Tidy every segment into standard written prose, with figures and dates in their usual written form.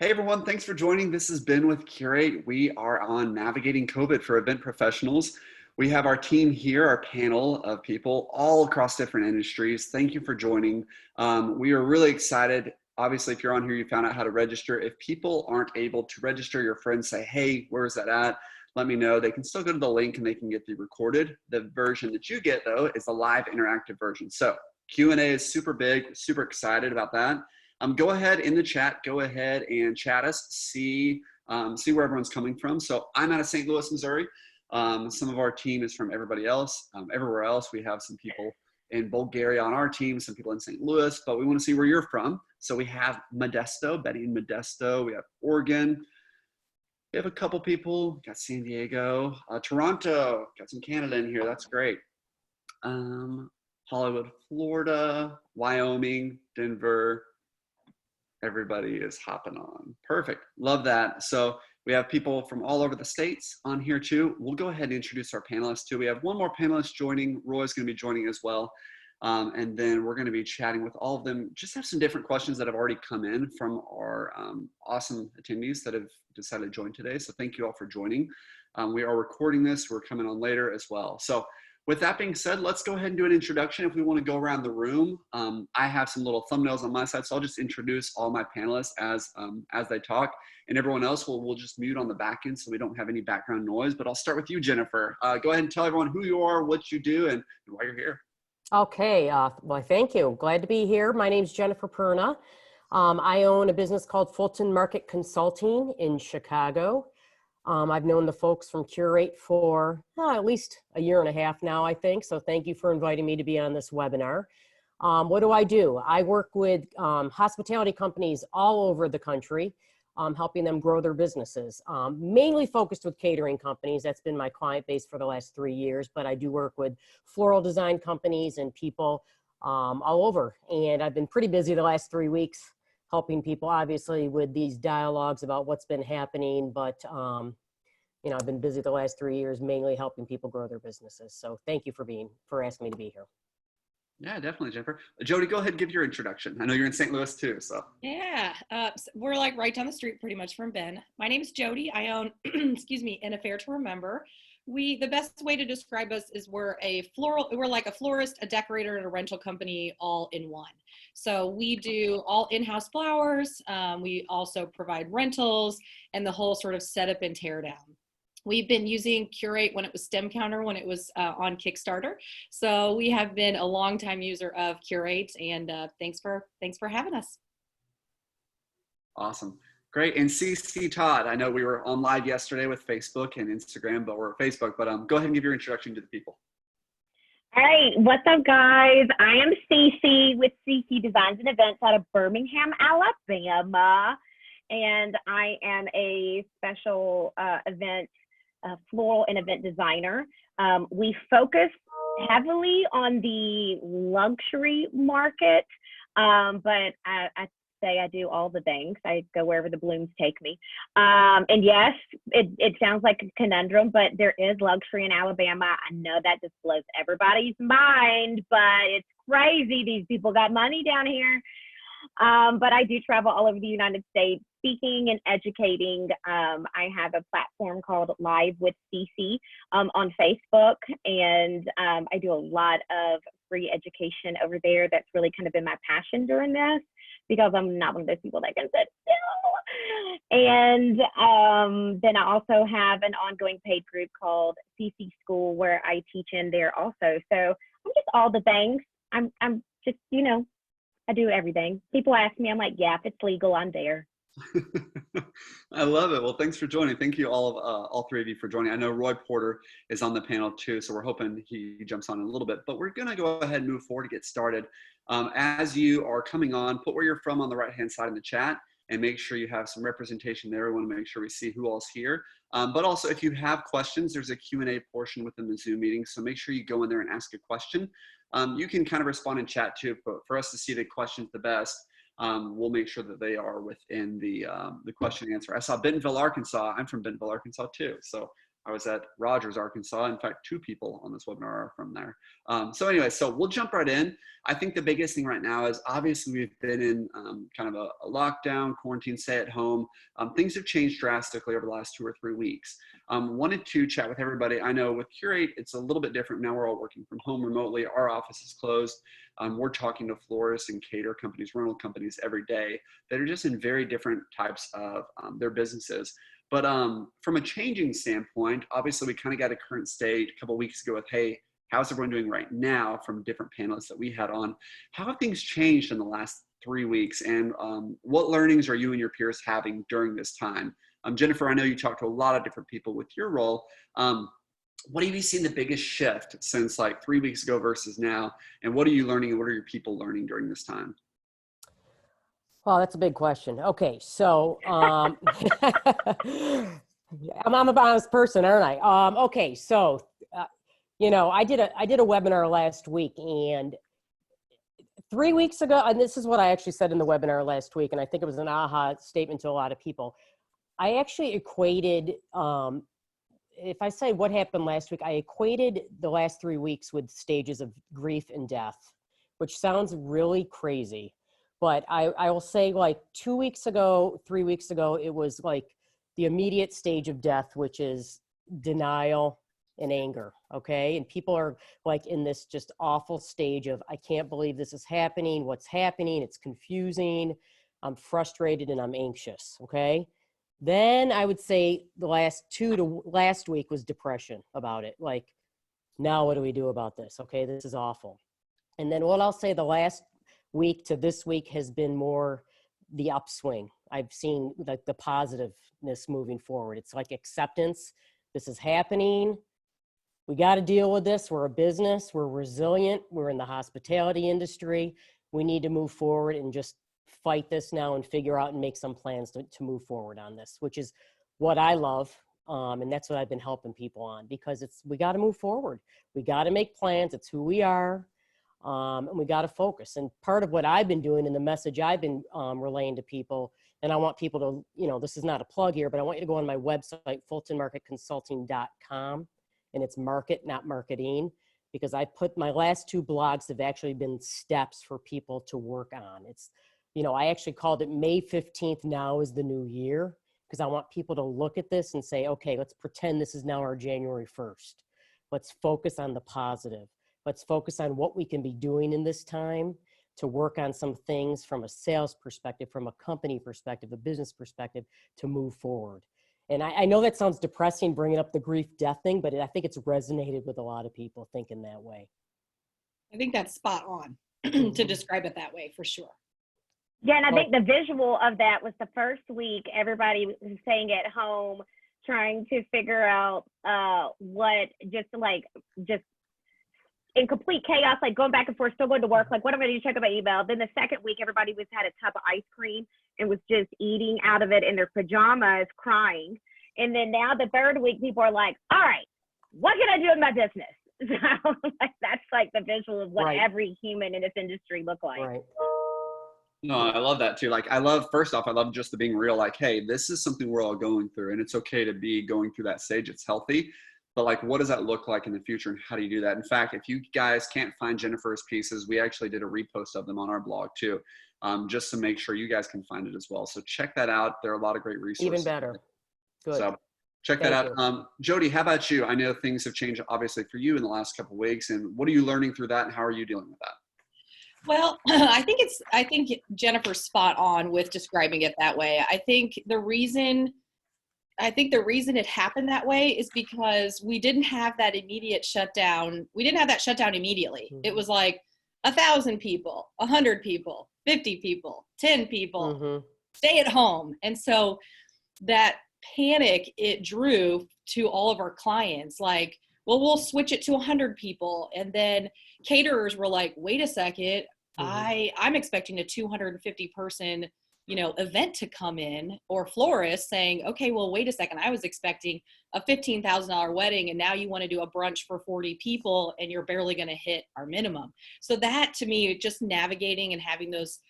Hey everyone, thanks for joining. This is Ben with Curate. We are on navigating COVID for event professionals. We have our team here, our panel of people all across different industries. Thank you for joining. We are really excited. Obviously, if you're on here, you found out how to register. If people aren't able to register, your friends say, hey, where is that at? Let me know. They can still go to the link and they can get the recorded. The version that you get, though, is the live interactive version. So Q&A is super big, super excited about that. Go ahead in the chat, go ahead and chat us, see where everyone's coming from. So I'm out of St. Louis, Missouri. Some of our team is from everybody else. Everywhere else, we have some people in Bulgaria on our team, some people in St. Louis, but we want to see where you're from. So we have Modesto, Betty in Modesto. We have Oregon. We have a couple people, got San Diego, Toronto, got some Canada in here. That's great. Hollywood, Florida, Wyoming, Denver. Everybody is hopping on. Perfect. Love that. So we have people from all over the states on here too. We'll go ahead and introduce our panelists too. We have one more panelist joining. Roy's going to be joining as well. And then we're going to be chatting with all of them. Just have some different questions that have already come in from our awesome attendees that have decided to join today. So thank you all for joining. We are recording this. We're coming on later as well. So with that being said, let's go ahead and do an introduction. If we want to go around the room, I have some little thumbnails on my side, so I'll just introduce all my panelists as they talk, and everyone else we'll just mute on the back end so we don't have any background noise. But I'll start with you, Jennifer. Go ahead and tell everyone who you are, what you do, and why you're here. Okay, well, thank you. Glad to be here. My name's Jennifer Perna. I own a business called Fulton Market Consulting in Chicago. I've known the folks from Curate for at least a year and a half now, I think. So thank you for inviting me to be on this webinar. What do? I work with hospitality companies all over the country, helping them grow their businesses. Mainly focused with catering companies. That's been my client base for the last 3 years, but I do work with floral design companies and people all over. And I've been pretty busy the last 3 weeks, helping people obviously with these dialogues about what's been happening. But, you know, I've been busy the last 3 years, mainly helping people grow their businesses. So thank you for asking me to be here. Yeah, definitely, Jennifer. Jody, go ahead and give your introduction. I know you're in St. Louis too, so. Yeah, we're like right down the street pretty much from Ben. My name is Jody. I own, excuse me, An Affair to Remember. The best way to describe us is we're like a florist, a decorator, and a rental company all in one. So we do all in-house flowers. We also provide rentals and the whole sort of setup and tear down. We've been using Curate when it was Stem Counter, when it was on Kickstarter. So we have been a longtime user of Curate, and thanks for having us. Awesome. Great. And CeCe Todd, I know we were on live yesterday with Facebook and Instagram, but we're at Facebook, but go ahead and give your introduction to the people. All right, what's up, guys? I am CeCe with CeCe Designs and Events out of Birmingham, Alabama, and I am a special floral and event designer. We focus heavily on the luxury market, but I say I do all the things. I go wherever the blooms take me. And yes, it sounds like a conundrum, but there is luxury in Alabama. I know that just blows everybody's mind, but it's crazy. These people got money down here. But I do travel all over the United States speaking and educating. I have a platform called Live with CeCe on Facebook, and I do a lot of free education over there. That's really kind of been my passion during this, because I'm not one of those people that can sit still. And then I also have an ongoing paid group called CeCe School, where I teach in there also. So I'm just all the things. I'm just, you know, I do everything. People ask me, I'm like, yeah, if it's legal, I'm there. I love it. Well, thanks for joining. Thank you all three of you for joining. I know Roy Porter is on the panel too, so we're hoping he jumps on in a little bit, but we're going to go ahead and move forward to get started. As you are coming on, put where you're from on the right-hand side in the chat and make sure you have some representation there. We want to make sure we see who all's here. But also, if you have questions, there's a Q&A portion within the Zoom meeting, so make sure you go in there and ask a question. You can kind of respond in chat too, but for us to see the questions the best, we'll make sure that they are within the question and answer. I saw Bentonville, Arkansas. I'm from Bentonville, Arkansas too. So I was at Rogers, Arkansas. In fact, 2 people on this webinar are from there. So anyway, so we'll jump right in. I think the biggest thing right now is obviously we've been in kind of a lockdown, quarantine, stay at home. Things have changed drastically over the last 2 or 3 weeks. Wanted to chat with everybody. I know with Curate, it's a little bit different. Now we're all working from home remotely. Our office is closed. We're talking to florists and cater companies, rental companies every day that are just in very different types of their businesses. But from a changing standpoint, obviously we kind of got a current state a couple of weeks ago with, hey, how's everyone doing right now from different panelists that we had on? How have things changed in the last 3 weeks? And what learnings are you and your peers having during this time? Jennifer, I know you talked to a lot of different people with your role. What have you seen the biggest shift since like 3 weeks ago versus now? And what are you learning and what are your people learning during this time? Well, that's a big question. Okay, so I'm an honest person, aren't I? Okay, so you know, I did a webinar last week, and 3 weeks ago, and this is what I actually said in the webinar last week, and I think it was an aha statement to a lot of people. I actually equated, if I say what happened last week, I equated the last 3 weeks with stages of grief and death, which sounds really crazy. But I will say like 2 weeks ago, 3 weeks ago, it was like the immediate stage of death, which is denial and anger, okay? And people are like in this just awful stage of, I can't believe this is happening, what's happening, it's confusing, I'm frustrated and I'm anxious, okay? Then I would say the last week was depression about it. Like, now what do we do about this? Okay, this is awful. And then what I'll say the last week to this week has been more the upswing. I've seen like the positiveness moving forward. It's like acceptance. This is happening. We got to deal with this. We're a business. We're resilient. We're in the hospitality industry. We need to move forward and just fight this now and figure out and make some plans to move forward on this, which is what I love. And that's what I've been helping people on, because we got to move forward. We got to make plans. It's who we are. And we got to focus. And part of what I've been doing and the message I've been relaying to people, and I want people to, you know, this is not a plug here, but I want you to go on my website, fultonmarketconsulting.com, and it's market, not marketing, because I put my last 2 blogs have actually been steps for people to work on. It's, you know, I actually called it May 15th now is the new year, because I want people to look at this and say, okay, let's pretend this is now our January 1st. Let's focus on the positive. Let's focus on what we can be doing in this time to work on some things from a sales perspective, from a company perspective, a business perspective, to move forward. And I know that sounds depressing, bringing up the grief death thing, but I think it's resonated with a lot of people thinking that way. I think that's spot on to describe it that way, for sure. Yeah, and I think the visual of that was the first week, everybody was staying at home, trying to figure out what, just in complete chaos, like going back and forth, still going to work, like what am I going to do, check out my email. Then the second week, everybody had a tub of ice cream and was just eating out of it in their pajamas, crying. And then now the third week, people are like, all right, what can I do in my business? So like, that's like the visual of what every human in this industry look like. Right. No, I love that too. Like, first off, I love just the being real, like, hey, this is something we're all going through, and it's okay to be going through that stage. It's healthy. But like, what does that look like in the future, and how do you do that? In fact, if you guys can't find Jennifer's pieces, we actually did a repost of them on our blog too, just to make sure you guys can find it as well. So check that out. There are a lot of great resources. Even better. Good. So check that out. Jody, how about you? I know things have changed obviously for you in the last couple of weeks, and what are you learning through that, and how are you dealing with that? Well, I think Jennifer's spot on with describing it that way. I think the reason it happened that way is because we didn't have that immediate shutdown. We didn't have that shutdown immediately. It was like 1,000 people, 100 people, 50 people, 10 people, stay at home. And so that panic it drew to all of our clients, like, well, we'll switch it to 100 people. And then caterers were like, wait a second, I'm expecting a 250 person event to come in, or florists saying, okay, well, wait a second, I was expecting a $15,000 wedding, and now you want to do a brunch for 40 people and you're barely going to hit our minimum. So that, to me, just navigating and having those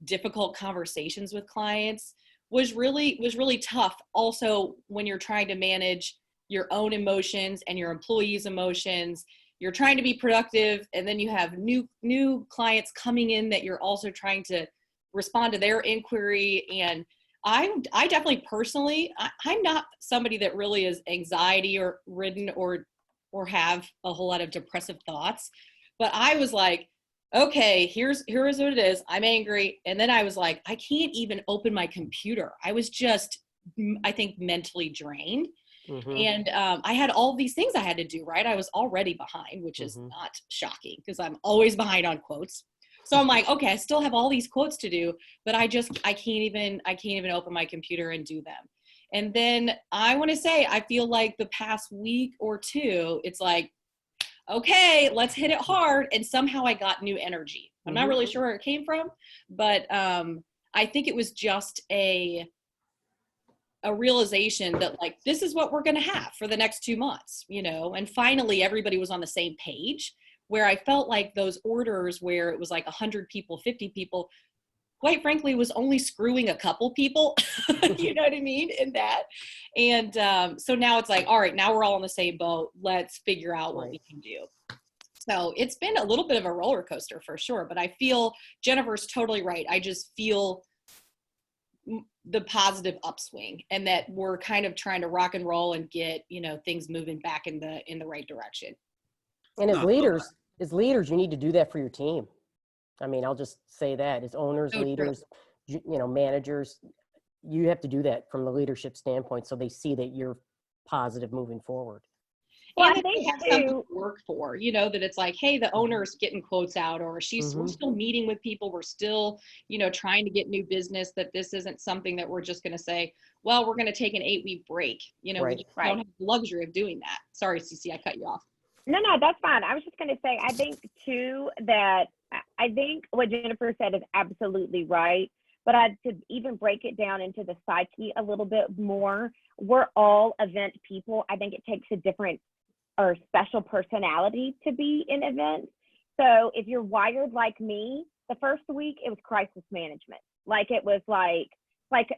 difficult conversations with clients was really tough. Also, when you're trying to manage your own emotions and your employees' emotions. You're trying to be productive, and then you have new clients coming in that you're also trying to respond to their inquiry. And I definitely personally, I'm not somebody that really is anxiety or ridden or have a whole lot of depressive thoughts, but I was like, okay, here is what it is. I'm angry. And then I was like, I can't even open my computer. I was just, I think, mentally drained. And I had all these things I had to do, right? I was already behind, which is not shocking because I'm always behind on quotes. So I'm like, okay, I still have all these quotes to do, but I can't even open my computer and do them. And then I want to say, I feel like the past week or two, it's like, okay, let's hit it hard. And somehow I got new energy. I'm not really sure where it came from, but I think it was just a realization that like, this is what we're going to have for the next 2 months, you know? And finally everybody was on the same page, where I felt like those orders where it was like 100 people, 50 people, quite frankly, was only screwing a couple people, you know what I mean, in that. And so now it's like, all right, now we're all on the same boat. Let's figure out what we can do. So it's been a little bit of a roller coaster for sure, but I feel Jennifer's totally right. I just feel the positive upswing, and that we're kind of trying to rock and roll and get, you know, things moving back in the right direction. And as leaders, you need to do that for your team. I mean, I'll just say that as owners, leaders, you know, managers, you have to do that from the leadership standpoint, so they see that you're positive moving forward. Well, and they have something to work for, you know, that it's like, hey, the owner's getting quotes out, or we're still meeting with people. We're still, you know, trying to get new business, that this isn't something that we're just going to say, well, we're going to take an 8-week break. You know, we just don't have the luxury of doing that. Sorry, CeCe, I cut you off. No, that's fine. I was just going to say, I think too, that I think what Jennifer said is absolutely right. But to even break it down into the psyche a little bit more, we're all event people. I think it takes a different or special personality to be in events. So if you're wired like me, the first week it was crisis management. Like it was like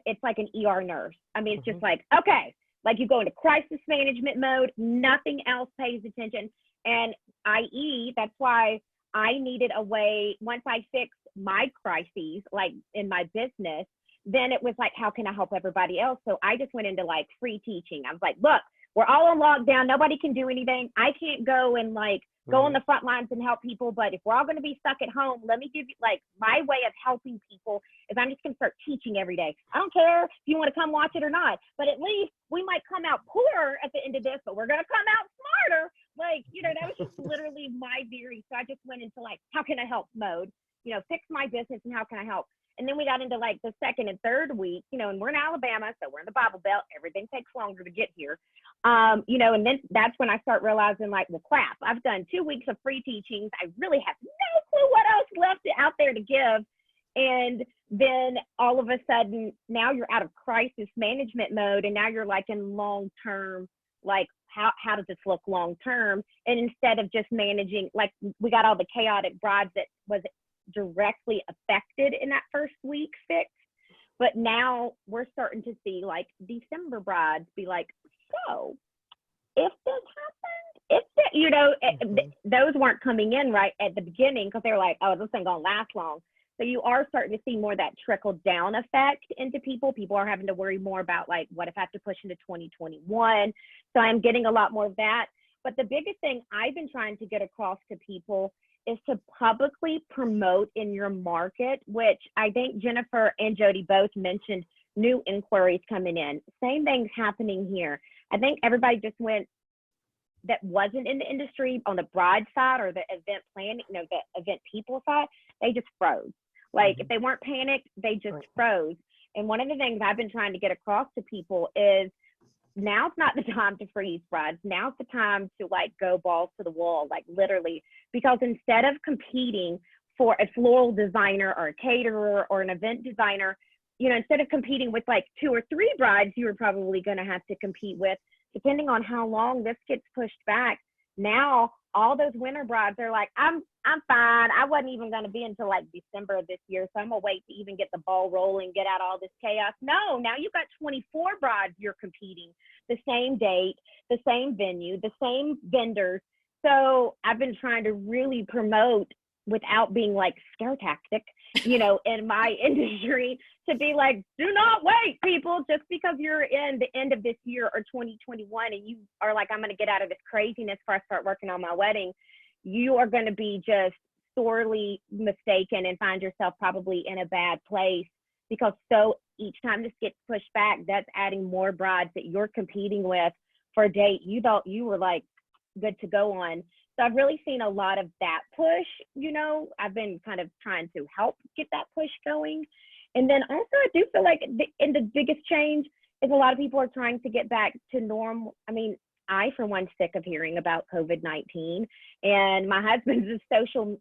it's like an ER nurse. I mean, it's just like, okay, like you go into crisis management mode, nothing else pays attention. And i.e., that's why I needed a way, once I fixed my crises, like in my business, then it was like, how can I help everybody else? So I just went into like free teaching. I was like, look, we're all on lockdown. Nobody can do anything. I can't go and like go on the front lines and help people. But if we're all going to be stuck at home, let me give you like my way of helping people is I'm just going to start teaching every day. I don't care if you want to come watch it or not, but at least we might come out poorer at the end of this, but we're going to come out smarter. Like, you know, that was just literally my theory. So I just went into like, how can I help mode, you know, fix my business and how can I help? And then we got into like the second and third week, you know, and we're in Alabama, so we're in the Bible Belt. Everything takes longer to get here. You know, and then that's when I start realizing like, well, crap, I've done 2 weeks of free teachings. I really have no clue what else left out there to give. And then all of a sudden, now you're out of crisis management mode. And now you're like in long-term, like, how does this look long-term? And instead of just managing, like we got all the chaotic brides that was directly affected in that first week fixed. But now we're starting to see like December brides be like, so if this happened, if that, you know, those weren't coming in right at the beginning because they were like, oh, this ain't gonna last long. So you are starting to see more of that trickle down effect into people. People are having to worry more about like, what if I have to push into 2021? So I'm getting a lot more of that. But the biggest thing I've been trying to get across to people is to publicly promote in your market, which I think Jennifer and Jody both mentioned new inquiries coming in. Same thing's happening here. I think everybody just went, that wasn't in the industry on the bride side or the event planning, you know, the event people side, they just froze. Like if they weren't panicked, they just froze. And one of the things I've been trying to get across to people is now's not the time to freeze brides. Now's the time to like go balls to the wall, like literally, because instead of competing for a floral designer or a caterer or an event designer, you know, instead of competing with like 2 or 3 brides, you were probably going to have to compete with, depending on how long this gets pushed back, Now all those winter brides are like, I'm fine. I wasn't even going to be until like December of this year, so I'm gonna wait to even get the ball rolling, get out all this chaos. No, now you got 24 brides you're competing, the same date, the same venue, the same vendors. So I've been trying to really promote without being like scare tactic, in my industry, to be like, do not wait, people, just because you're in the end of this year or 2021 and you are like, I'm going to get out of this craziness before I start working on my wedding. You are going to be just sorely mistaken and find yourself probably in a bad place, because so each time this gets pushed back, that's adding more brides that you're competing with for a date you thought you were like good to go on. So I've really seen a lot of that push. I've been kind of trying to help get that push going. And then also I do feel like the biggest change is a lot of people are trying to get back to normal. I mean, I, for one, sick of hearing about COVID-19, and my husband's a social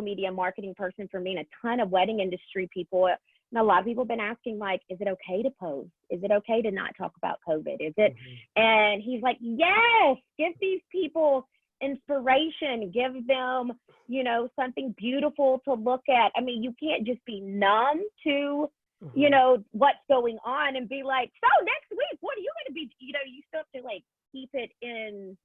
media marketing person for me and a ton of wedding industry people. And a lot of people have been asking, like, is it okay to post? Is it okay to not talk about COVID? Is it? Mm-hmm. And he's like, yes, give these people inspiration, give them, something beautiful to look at. I mean, you can't just be numb to, what's going on and be like, so next week, what are you going to be? You still have to like keep it in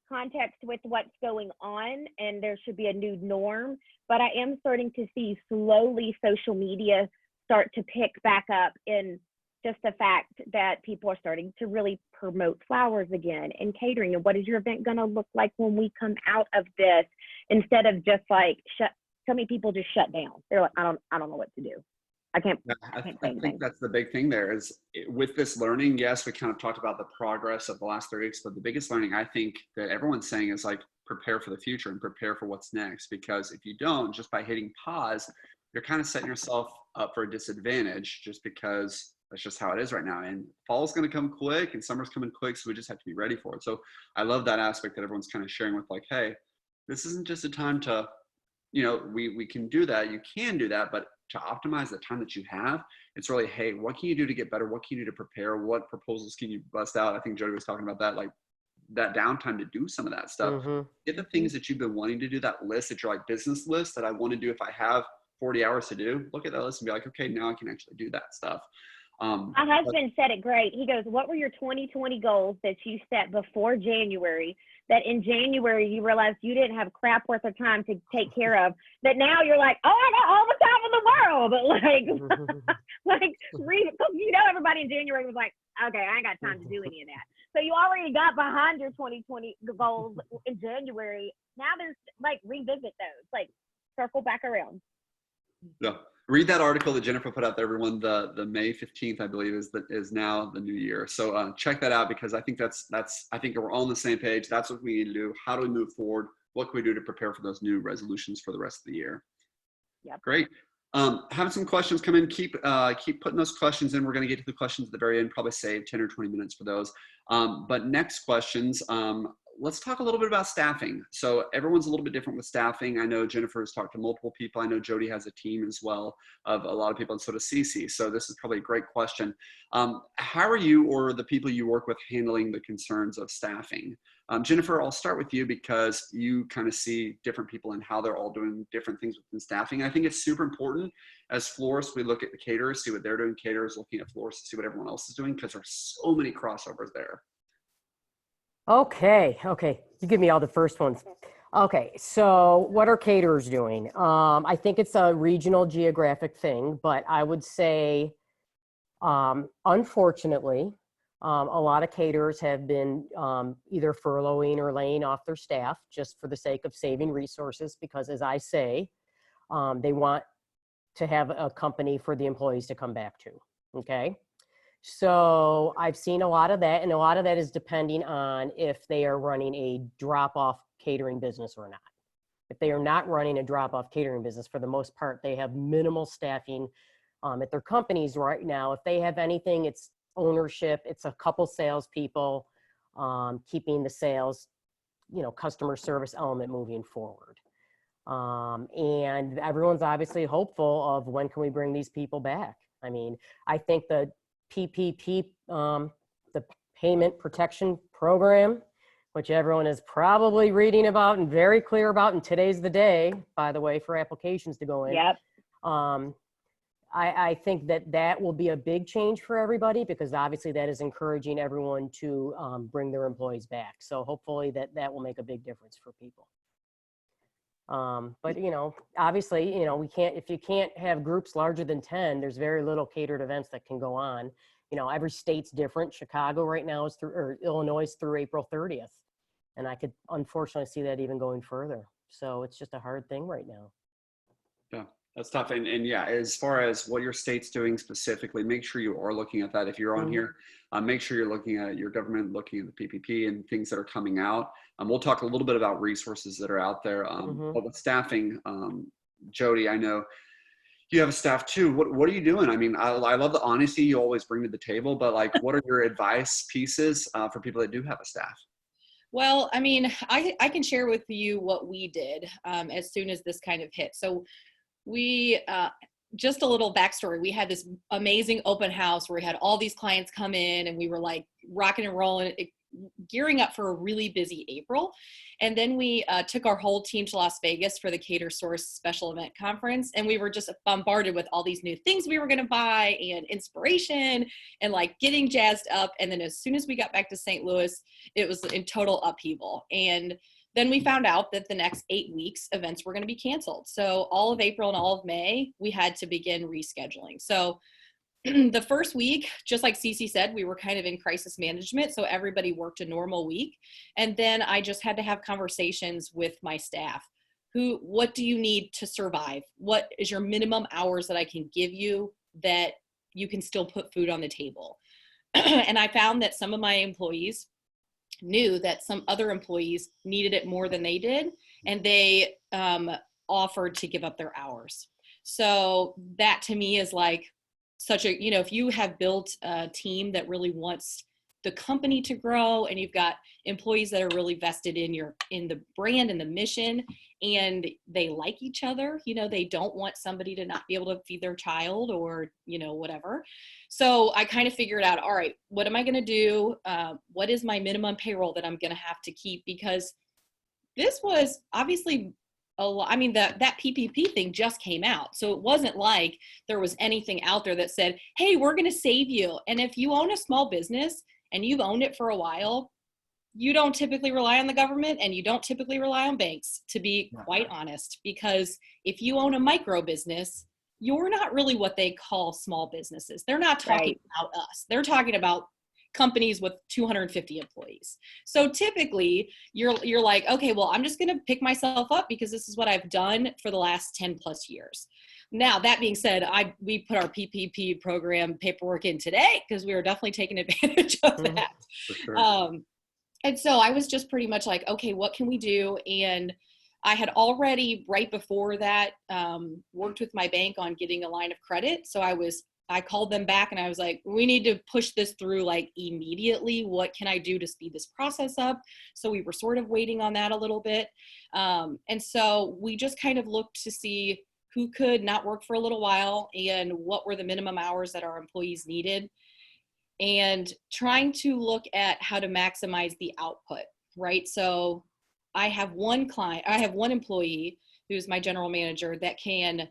context with what's going on, and there should be a new norm. But I am starting to see slowly social media start to pick back up in just the fact that people are starting to really promote flowers again and catering. And what is your event going to look like when we come out of this? Instead of just like so many people just shut down. They're like, I don't know what to do. I can't say anything. I think that's the big thing there is with this learning. Yes, we kind of talked about the progress of the last 3 weeks, but the biggest learning I think that everyone's saying is like prepare for the future and prepare for what's next. Because if you don't, just by hitting pause, you're kind of setting yourself up for a disadvantage, just because that's just how it is right now. And fall's going to come quick and summer's coming quick. So we just have to be ready for it. So I love that aspect that everyone's kind of sharing with like, hey, this isn't just a time to, we can do that. You can do that, but to optimize the time that you have, it's really, hey, what can you do to get better? What can you do to prepare? What proposals can you bust out? I think Jody was talking about that, like that downtime to do some of that stuff. Mm-hmm. Get the things that you've been wanting to do, that list that you're like business list that I want to do if I have 40 hours to do. Look at that list and be like, okay, now I can actually do that stuff. My husband said it great. He goes, what were your 2020 goals that you set before January, that in January you realized you didn't have crap worth of time to take care of, that now you're like, oh, I got all the time in the world. Everybody in January was like, okay, I ain't got time to do any of that. So you already got behind your 2020 goals in January. Now there's like revisit those, like circle back around. Yeah. Read that article that Jennifer put out there, everyone. The May 15th, I believe, is now the new year. So check that out, because I think I think we're all on the same page. That's what we need to do. How do we move forward? What can we do to prepare for those new resolutions for the rest of the year? Yep. Great. Having some questions come in. Keep putting those questions in. We're going to get to the questions at the very end. Probably save 10 or 20 minutes for those. But next questions. Let's talk a little bit about staffing. So everyone's a little bit different with staffing. I know Jennifer has talked to multiple people. I know Jody has a team as well of a lot of people, and so does CeCe. So this is probably a great question. How are you or the people you work with handling the concerns of staffing? Jennifer, I'll start with you, because you kind of see different people and how they're all doing different things within staffing. I think it's super important as florists, we look at the caterers, see what they're doing, caterers looking at florists to see what everyone else is doing, because there's so many crossovers there. Okay. You give me all the first ones. Okay, so what are caterers doing? I think it's a regional geographic thing, but I would say, unfortunately, a lot of caterers have been either furloughing or laying off their staff just for the sake of saving resources, because as I say, they want to have a company for the employees to come back to, okay? So I've seen a lot of that, and a lot of that is depending on if they are running a drop-off catering business or not. If they are not running a drop-off catering business, for the most part, they have minimal staffing at their companies right now. If they have anything, it's ownership, it's a couple salespeople, keeping the sales, customer service element moving forward. And everyone's obviously hopeful of when can we bring these people back. I mean, I think the PPP, the Payment Protection Program, which everyone is probably reading about and very clear about. And today's the day, by the way, for applications to go in. Yep. I think that will be a big change for everybody, because obviously that is encouraging everyone to bring their employees back. So hopefully that will make a big difference for people. But obviously, if you can't have groups larger than 10, there's very little catered events that can go on. Every state's different. Chicago right now is or Illinois is through April 30th. And I could unfortunately see that even going further. So it's just a hard thing right now. Yeah, that's tough. And yeah, as far as what your state's doing specifically, make sure you are looking at that. If you're on here, make sure you're looking at your government, looking at the PPP and things that are coming out. We'll talk a little bit about resources that are out there. But with staffing, Jody, I know you have a staff too. What are you doing? I mean, I love the honesty you always bring to the table, but like, what are your advice pieces for people that do have a staff? Well, I mean, I can share with you what we did as soon as this kind of hit. So we, just a little backstory, we had this amazing open house where we had all these clients come in, and we were like rocking and rolling, gearing up for a really busy April. And then we took our whole team to Las Vegas for the Cater Source special event conference. And we were just bombarded with all these new things we were going to buy and inspiration and like getting jazzed up. And then as soon as we got back to St. Louis, it was in total upheaval. And then we found out that the next 8 weeks events were going to be canceled. So all of April and all of May, we had to begin rescheduling. So the first week, just like CeCe said, we were kind of in crisis management. So everybody worked a normal week. And then I just had to have conversations with my staff. What do you need to survive? What is your minimum hours that I can give you that you can still put food on the table? And I found that some of my employees knew that some other employees needed it more than they did. And they offered to give up their hours. So that to me is like, such a, if you have built a team that really wants the company to grow, and you've got employees that are really vested in the brand and the mission, and they like each other, they don't want somebody to not be able to feed their child or, whatever. So I kind of figured out, all right, what am I going to do? What is my minimum payroll that I'm going to have to keep? Because this was obviously that PPP thing just came out. So it wasn't like there was anything out there that said, hey, we're going to save you. And if you own a small business and you've owned it for a while, you don't typically rely on the government, and you don't typically rely on banks, to be quite honest, because if you own a micro business, you're not really what they call small businesses. They're not talking about us. They're talking about companies with 250 employees. So typically you're like, okay, well, I'm just going to pick myself up because this is what I've done for the last 10 plus years. Now, that being said, we put our PPP program paperwork in today because we were definitely taking advantage of that. For sure. And so I was just pretty much like, okay, what can we do? And I had already, right before that, worked with my bank on getting a line of credit. So I called them back and I was like, we need to push this through like immediately. What can I do to speed this process up? So we were sort of waiting on that a little bit. And so we just kind of looked to see who could not work for a little while and what were the minimum hours that our employees needed, and trying to look at how to maximize the output, right? So I have one employee who's my general manager that can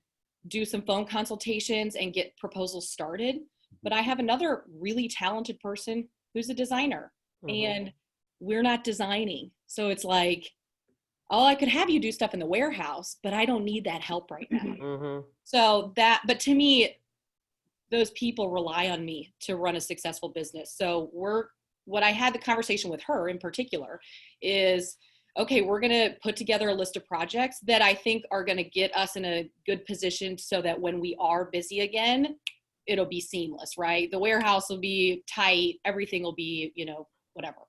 do some phone consultations and get proposals started. But I have another really talented person who's a designer, and we're not designing. So it's like, oh, I could have you do stuff in the warehouse, but I don't need that help right now. So but to me, those people rely on me to run a successful business. So what I had the conversation with her in particular is, okay, we're going to put together a list of projects that I think are going to get us in a good position so that when we are busy again, it'll be seamless, right? The warehouse will be tight. Everything will be, whatever.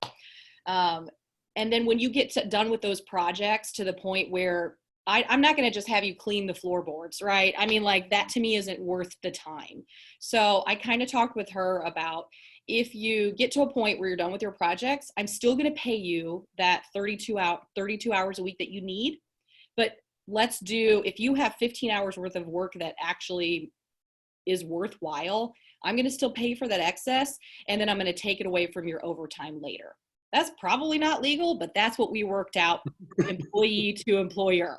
And then when you get done with those projects to the point where I'm not going to just have you clean the floorboards, right? I mean, like that to me isn't worth the time. So I kind of talked with her about, if you get to a point where you're done with your projects, I'm still going to pay you that 32 hours a week that you need. But if you have 15 hours worth of work that actually is worthwhile, I'm going to still pay for that excess. And then I'm going to take it away from your overtime later. That's probably not legal, but that's what we worked out, employee to employer,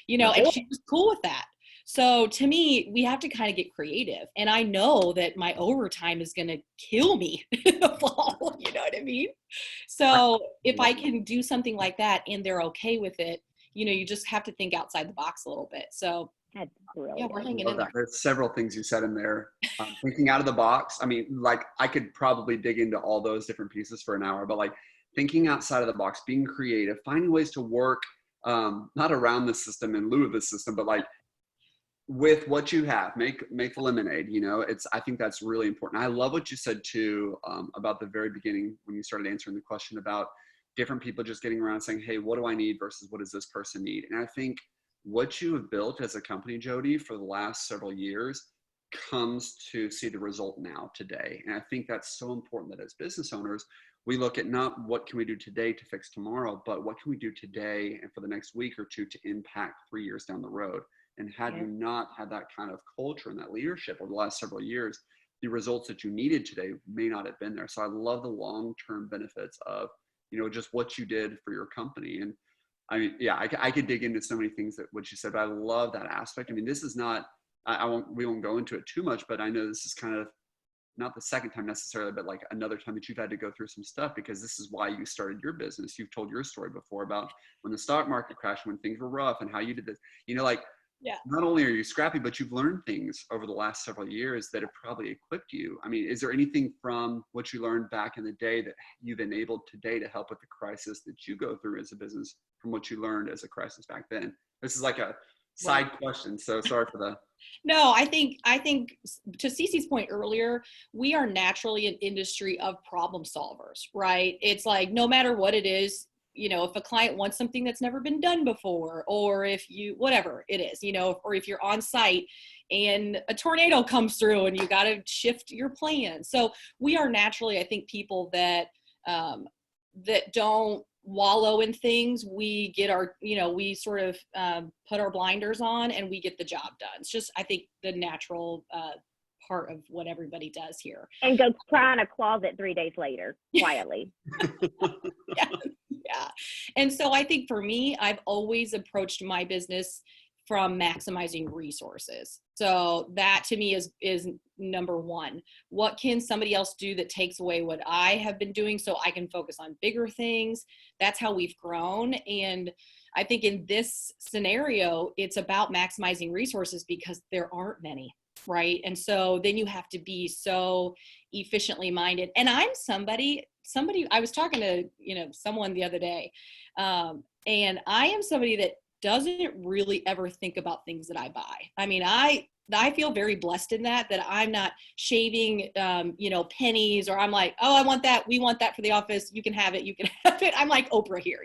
and she was cool with that. So to me, we have to kind of get creative. And I know that my overtime is going to kill me in the fall. You know what I mean? So if I can do something like that and they're okay with it, you just have to think outside the box a little bit. So that's brilliant. Yeah, we're hanging in there. There's several things you said in there. Thinking out of the box. I mean, like I could probably dig into all those different pieces for an hour, but like thinking outside of the box, being creative, finding ways to work, not around the system in lieu of the system, but like with what you have, make the lemonade. I think that's really important. I love what you said too, about the very beginning when you started answering the question about different people just getting around saying, hey, what do I need versus what does this person need? And I think what you have built as a company, Jody, for the last several years comes to see the result now today. And I think that's so important that as business owners, we look at not what can we do today to fix tomorrow, but what can we do today and for the next week or two to impact 3 years down the road. And had you not had that kind of culture and that leadership over the last several years, the results that you needed today may not have been there. So I love the long-term benefits of, just what you did for your company. And I mean, yeah, I could dig into so many things that what you said, but I love that aspect. I mean, this is not, we won't go into it too much, but I know this is kind of not the second time necessarily, but like another time that you've had to go through some stuff, because this is why you started your business. You've told your story before about when the stock market crashed, when things were rough and how you did this, Yeah. Not only are you scrappy, but you've learned things over the last several years that have probably equipped you. I mean, is there anything from what you learned back in the day that you've enabled today to help with the crisis that you go through as a business from what you learned as a crisis back then? This is like a side question, so sorry for the. No, I think to CeCe's point earlier, we are naturally an industry of problem solvers, right? It's like no matter what it is, if a client wants something that's never been done before, or if whatever it is, or if you're on site and a tornado comes through and you got to shift your plan. So we are naturally, I think, people that don't wallow in things. We get we sort of put our blinders on and we get the job done. It's just, I think, the natural part of what everybody does here. And go cry in a closet 3 days later, quietly. Yeah. And so I think for me, I've always approached my business from maximizing resources. So that to me is number one. What can somebody else do that takes away what I have been doing so I can focus on bigger things? That's how we've grown. And I think in this scenario, it's about maximizing resources because there aren't many, right? And so then you have to be so efficiently minded. And I'm somebody, I was talking to, someone the other day, and I am somebody that doesn't really ever think about things that I buy. I mean, I feel very blessed in that I'm not shaving, pennies, or I'm like, oh, I want that. We want that for the office. You can have it. You can have it. I'm like Oprah here.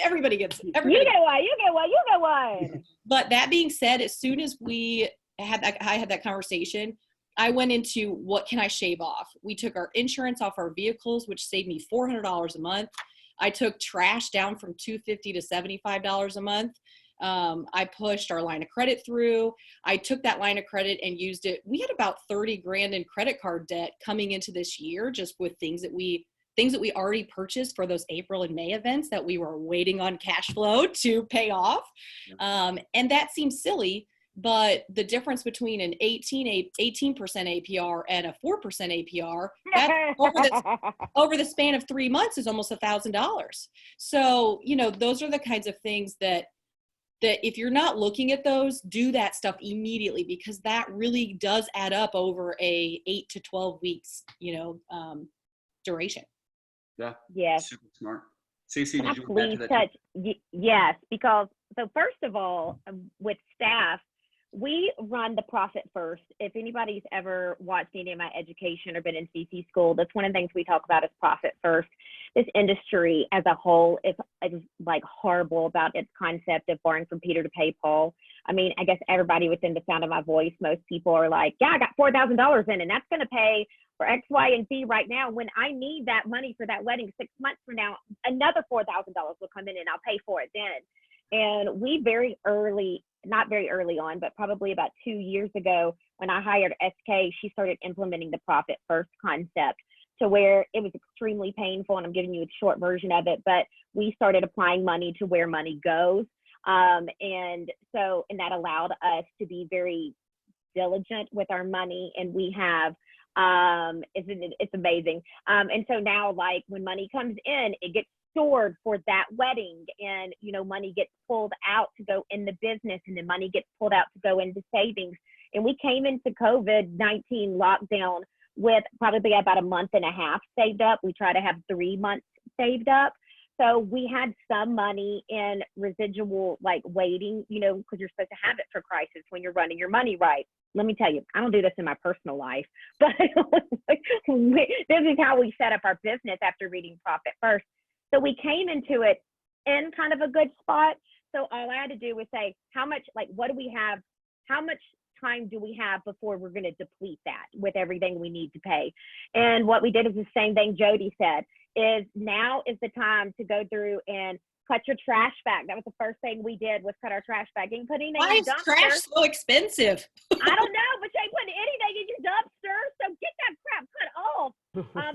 Everybody gets it. You get one. But that being said, as soon as I had that conversation, I went into what can I shave off? We took our insurance off our vehicles, which saved me $400 a month. I took trash down from $250 to $75 a month. I pushed our line of credit through. I took that line of credit and used it. We had about 30 grand in credit card debt coming into this year, just with things that we already purchased for those April and May events that we were waiting on cash flow to pay off. And that seems silly, but the difference between an 18% APR and a 4% APR, that's over the span of 3 months is almost $1,000. So, those are the kinds of things that if you're not looking at those, do that stuff immediately, because that really does add up over a 8 to 12 weeks, duration. Yeah. Yes. Super smart. CeCe, did you please touch? Yes, because so first of all, with staff, we run the profit first. If anybody's ever watched any of my education or been in CeCe school, that's one of the things we talk about is profit first. This industry as a whole is like horrible about its concept of borrowing from Peter to pay Paul. I mean, I guess everybody within the sound of my voice, most people are like, yeah, I got $4,000 in, and that's going to pay for X, Y, and Z right now. When I need that money for that wedding 6 months from now, another $4,000 will come in and I'll pay for it then. And we not very early on, but probably about 2 years ago, when I hired SK, she started implementing the profit first concept. to where it was extremely painful. And I'm giving you a short version of it, but we started applying money to where money goes. And that allowed us to be very diligent with our money. And we have, it's amazing. And so now, like, when money comes in, it gets stored for that wedding, and money gets pulled out to go in the business, and then money gets pulled out to go into savings. And we came into COVID-19 lockdown with probably about a month and a half saved up. We try to have 3 months saved up. So we had some money in residual, like, waiting, because you're supposed to have it for crisis when you're running your money right. Let me tell you, I don't do this in my personal life, but this is how we set up our business after reading Profit First. So we came into it in kind of a good spot. So all I had to do was say, how much, like, what do we have? How much time do we have before we're going to deplete that with everything we need to pay? And what we did is the same thing Jody said, is now is the time to go through and cut your trash bag. That was the first thing we did, was ut our trash bag. You can put anything Why in is your dumpster. trash so expensive? I don't know, but you ain't putting anything in your dumpster. So get that crap cut off.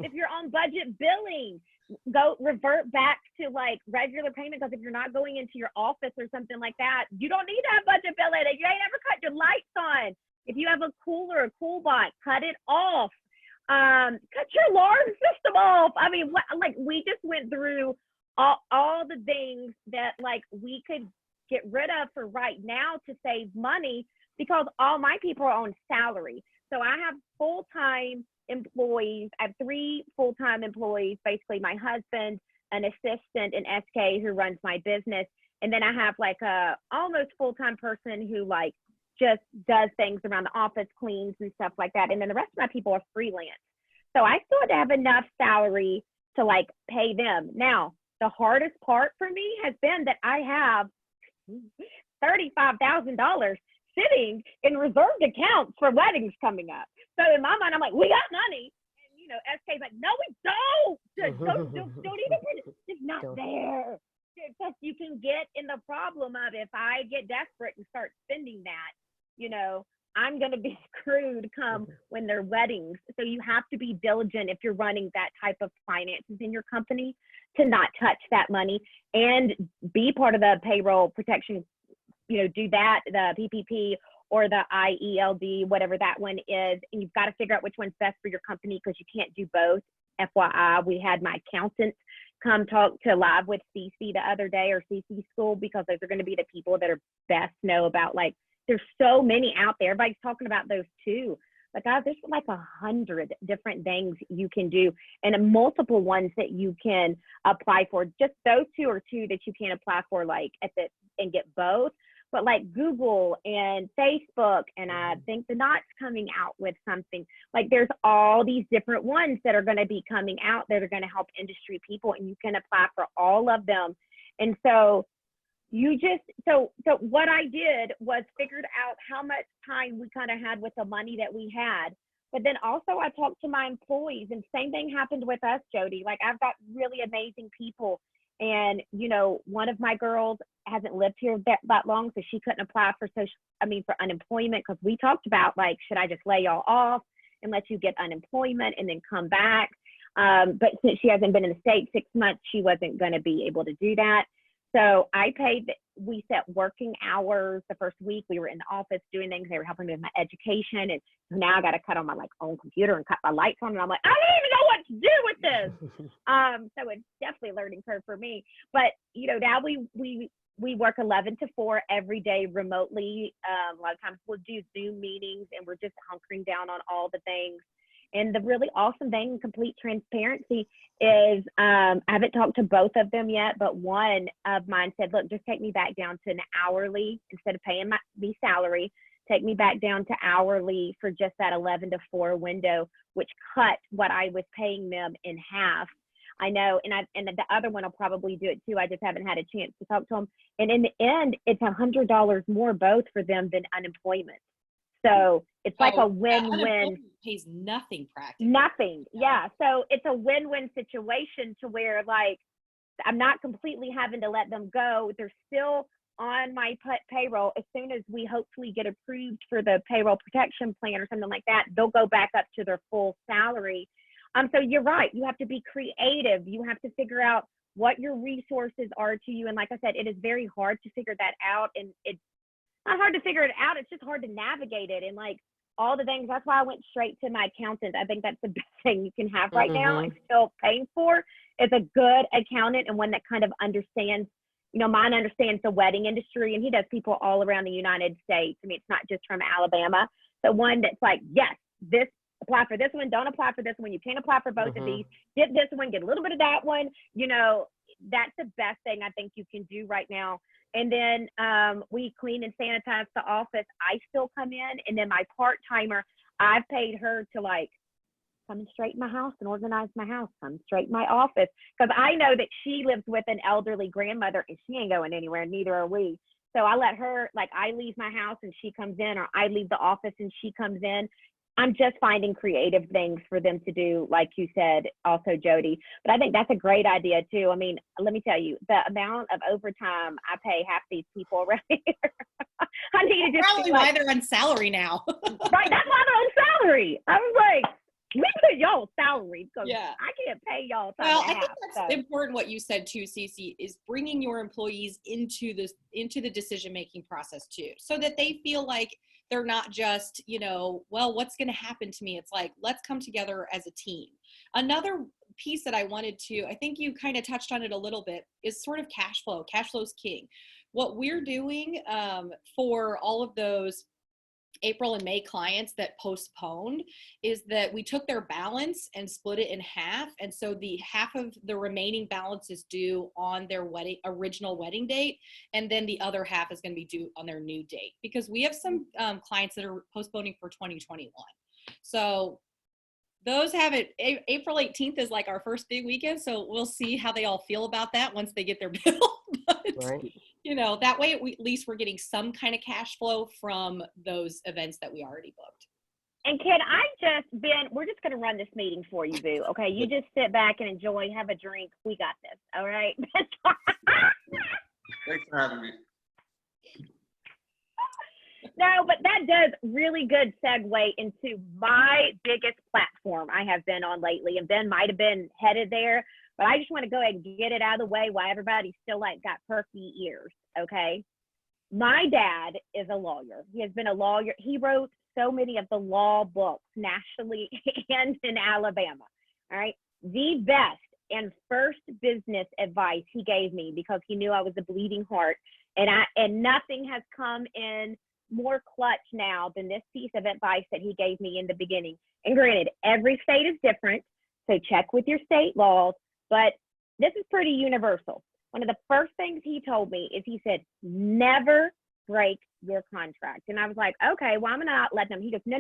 If you're on budget billing, go revert back to like regular payment, because if you're not going into your office or something like that, you don't need to have budget billing. If you ain't ever cut your lights on, if you have a cooler, a cool bot, cut it off. Cut your alarm system off. I mean, we just went through all the things that like we could get rid of for right now to save money, because all my people are on salary. So I have full-time employees. I have 3 full-time employees, basically my husband, an assistant, and SK who runs my business. And then I have like a almost full-time person who like just does things around the office, cleans and stuff like that. And then the rest of my people are freelance. So I still had to have enough salary to like pay them. Now, the hardest part for me has been that I have $35,000 sitting in reserved accounts for weddings coming up. So in my mind, I'm like, we got money. And SK's like, no, we don't. Don't even put it. It's not there. Because you can get in the problem of, if I get desperate and start spending that, I'm going to be screwed come when they're weddings. So you have to be diligent if you're running that type of finances in your company to not touch that money and be part of the payroll protection, do that, the PPP or the IELD, whatever that one is. And you've got to figure out which one's best for your company, because you can't do both. FYI, we had my accountant come talk to live with CeCe the other day, or CeCe School, because those are going to be the people that are best know about, like, there's so many out there. Everybody's talking about those too. But guys, there's like 100 different things you can do, and multiple ones that you can apply for. Just those 2 or 2 that you can apply for, like and get both. But like Google and Facebook, and I think the Knot's coming out with something. Like, there's all these different ones that are going to be coming out that are going to help industry people, and you can apply for all of them. And so so what I did was figured out how much time we kind of had with the money that we had. But then also I talked to my employees, and same thing happened with us, Jody. Like, I've got really amazing people. And, one of my girls hasn't lived here that long, so she couldn't apply for unemployment, because we talked about, like, should I just lay y'all off and let you get unemployment and then come back? But since she hasn't been in the state 6 months, she wasn't going to be able to do that. So we set working hours. The first week we were in the office doing things. They were helping me with my education. And now I got to cut on my own computer and cut my lights on. And I'm like, I don't even know what to do with this. So it's definitely a learning curve for me. But, now we work 11 to 4 every day remotely. A lot of times we'll do Zoom meetings, and we're just hunkering down on all the things. And the really awesome thing, complete transparency, is I haven't talked to both of them yet, but one of mine said, look, just take me back down to an hourly instead of paying me salary. Take me back down to hourly for just that 11 to 4 window, which cut what I was paying them in half. I know, and the other one will probably do it too. I just haven't had a chance to talk to them. And in the end, it's $100 more both for them than unemployment. So it's like a win-win. Pays nothing practically. Nothing. Yeah. So it's a win-win situation to where, like, I'm not completely having to let them go. They're still on my payroll. As soon as we hopefully get approved for the payroll protection plan or something like that, they'll go back up to their full salary. So you're right. You have to be creative. You have to figure out what your resources are to you. And like I said, it is very hard to figure that out. And it's not hard to figure it out. It's just hard to navigate it. And like all the things, that's why I went straight to my accountant. I think that's the best thing you can have right now. It's still paying for. It's a good accountant and one that kind of understands, mine understands the wedding industry, and he does people all around the United States. I mean, it's not just from Alabama. So one that's like, yes, this, apply for this one, don't apply for this one. You can't apply for both of these. Get this one, get a little bit of that one. That's the best thing I think you can do right now. And then we clean and sanitize the office. I still come in, and then my part-timer, I've paid her to like come and straighten my house and organize my house, come straighten my office. Because I know that she lives with an elderly grandmother and she ain't going anywhere, neither are we. So I let her, like I leave my house and she comes in, or I leave the office and she comes in. I'm just finding creative things for them to do, like you said, also, Jody. But I think that's a great idea, too. I mean, let me tell you, the amount of overtime I pay half these people around here. I need to just probably why they're on salary now. Right, that's why they're on salary. I was like, we put y'all salary because I can't pay y'all time. Well, I think that's important what you said too, CeCe, is bringing your employees into the decision-making process too, so that they feel like they're not just, well, what's going to happen to me? It's like, let's come together as a team. Another piece that I wanted to, I think you kind of touched on it a little bit, is sort of cash flow. Cash flow is king. What we're doing for all of those April and May clients that postponed is that we took their balance and split it in half. And so the half of the remaining balance is due on their original wedding date. And then the other half is going to be due on their new date, because we have some clients that are postponing for 2021. So those have it. April 18th is like our first big weekend. So we'll see how they all feel about that once they get their bill. But, right. That way at least we're getting some kind of cash flow from those events that we already booked. And can I just, Ben, we're just going to run this meeting for you, boo. Okay. You just sit back and enjoy, have a drink. We got this. All right. Thanks for having me. No, but that does really good segue into my biggest platform I have been on lately. And Ben might have been headed there, but I just want to go ahead and get it out of the way while everybody's still like got perky ears. Okay. My dad is a lawyer. He has been a lawyer. He wrote so many of the law books nationally and in Alabama. All right. The best and first business advice he gave me, because he knew I was a bleeding heart, and nothing has come in more clutch now than this piece of advice that he gave me in the beginning. And granted, every state is different, so check with your state laws, but this is pretty universal. One of the first things he told me is, he said, never break your contract. And I was like, okay, well, I'm gonna let them. He goes, no.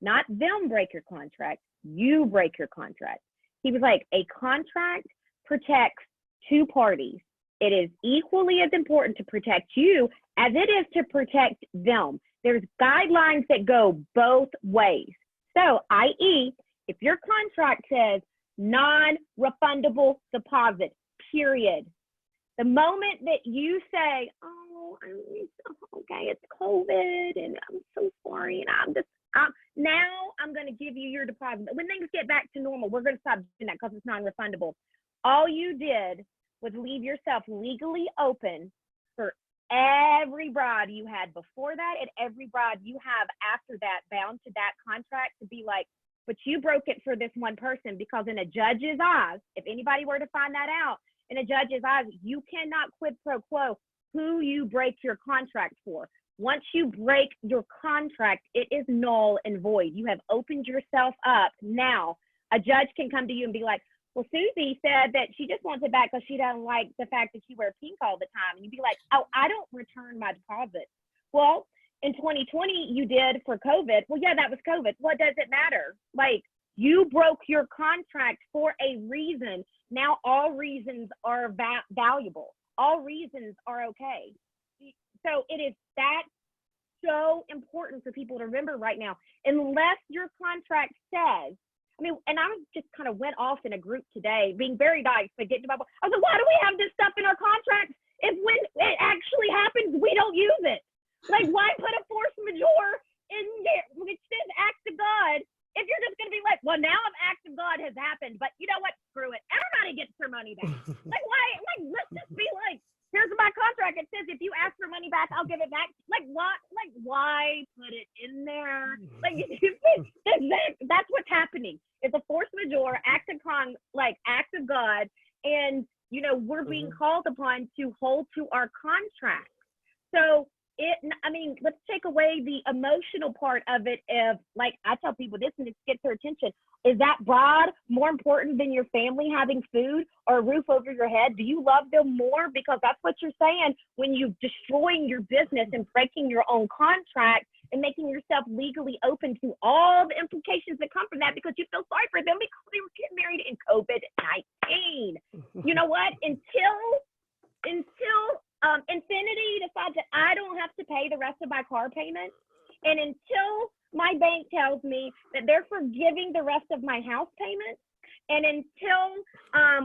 Not them break your contract, you break your contract. He was like, a contract protects two parties. It is equally as important to protect you as it is to protect them. There's guidelines that go both ways. So, i.e., if your contract says non-refundable deposit, period, the moment that you say, oh, okay, it's COVID and I'm so sorry, and now I'm going to give you your deposit. But when things get back to normal, we're going to stop doing that because it's non-refundable. All you did was leave yourself legally open for every bride you had before that and every bride you have after that bound to that contract to be like, but you broke it for this one person, because in a judge's eyes, if anybody were to find that out, in a judge's eyes, you cannot quid pro quo who you break your contract for. Once you break your contract, it is null and void. You have opened yourself up. Now, a judge can come to you and be like, well, Susie said that she just wants it back because she doesn't like the fact that you wear pink all the time. And you'd be like, oh, I don't return my deposit. Well, in 2020, you did for COVID. Well, yeah, that was COVID. What does it matter? Like, you broke your contract for a reason. Now all reasons are valuable. All reasons are okay. So it is that so important for people to remember right now. Unless your contract says, I mean, and I just kind of went off in a group today, being very nice, but getting to my point. I was like, why do we have this stuff in our contracts if when it actually happens, we don't use it? Like, why put a force majeure in there which says act of God if you're just going to be like, well, now I'm act of what has happened, but you know what? Screw it. Everybody gets their money back. Like, why? Like, let's just be like, here's my contract. It says if you ask for money back, I'll give it back. Like, what? Like, why put it in there? Like, that's what's happening. It's a force majeure, act of God, and you know we're being called upon to hold to our contracts. So let's take away the emotional part of it. Of like, I tell people this, and it gets their attention. Is that broad more important than your family having food or a roof over your head? Do you love them more? Because that's what you're saying when you're destroying your business and breaking your own contract and making yourself legally open to all the implications that come from that because you feel sorry for them because they were getting married in COVID-19. You know what? Until Infinity decides that I don't have to pay the rest of my car payment, and until my bank tells me that they're forgiving the rest of my house payment, and until